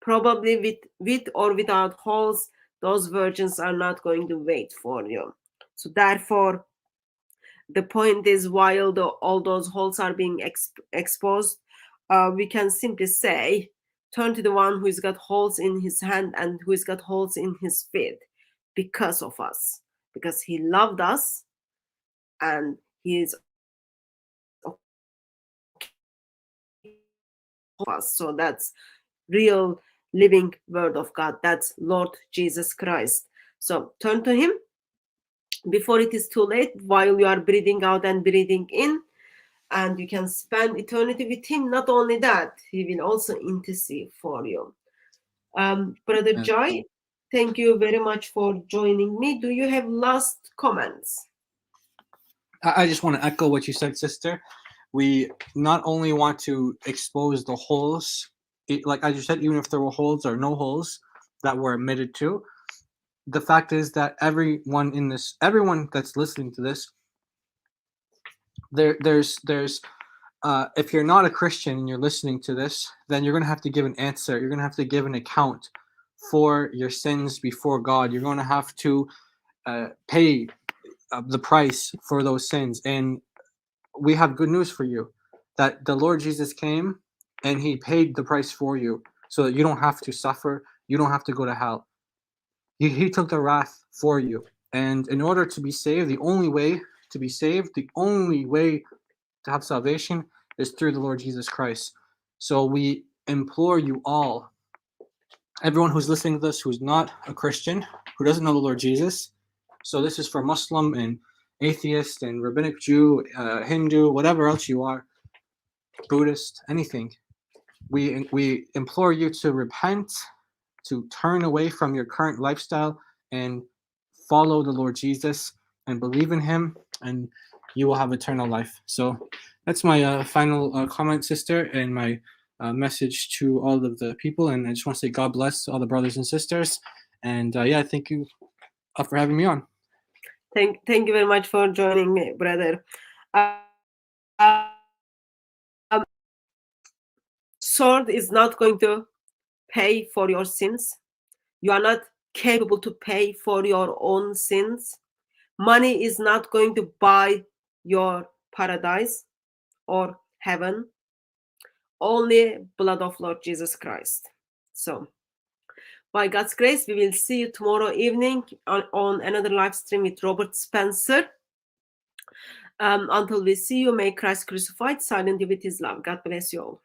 Probably with or without holes, those virgins are not going to wait for you. So therefore, the point is, while all those holes are being exposed, we can simply say, turn to the one who's got holes in his hand and who's got holes in his feet because of us, because he loved us and he is us. So that's real living word of God. That's Lord Jesus Christ. So turn to him before it is too late, while you are breathing out and breathing in, and you can spend eternity with him. Not only that, he will also intercede for you. Brother Joy, thank you very much for joining me. Do you have last comments? I just want to echo what you said, sister. We not only want to expose the holes, like as you said, even if there were holes or no holes that were admitted to, the fact is that everyone that's listening to this, there's if you're not a Christian and you're listening to this, then you're going to have to give an answer. You're going to have to give an account for your sins before God. You're going to have to pay the price for those sins. And we have good news for you, that the Lord Jesus came and he paid the price for you so that you don't have to suffer. You don't have to go to hell. He took the wrath for you. And in order to be saved, the only way to be saved, the only way to have salvation is through the Lord Jesus Christ. So we implore you all, everyone who's listening to this who's not a Christian, who doesn't know the Lord Jesus. So this is for Muslim and atheist and rabbinic Jew, Hindu, whatever else you are, Buddhist, anything. We implore you to repent, to turn away from your current lifestyle and follow the Lord Jesus and believe in him, and you will have eternal life. So that's my final comment, sister, and my message to all of the people. And I just want to say God bless all the brothers and sisters. And yeah, thank you for having me on. Thank you very much for joining me, brother. Sword is not going to pay for your sins. You are not capable to pay for your own sins. Money is not going to buy your paradise or heaven. Only blood of Lord Jesus Christ. So, by God's grace, we will see you tomorrow evening on another live stream with Robert Spencer. Until we see you, may Christ crucified silently with his love. God bless you all.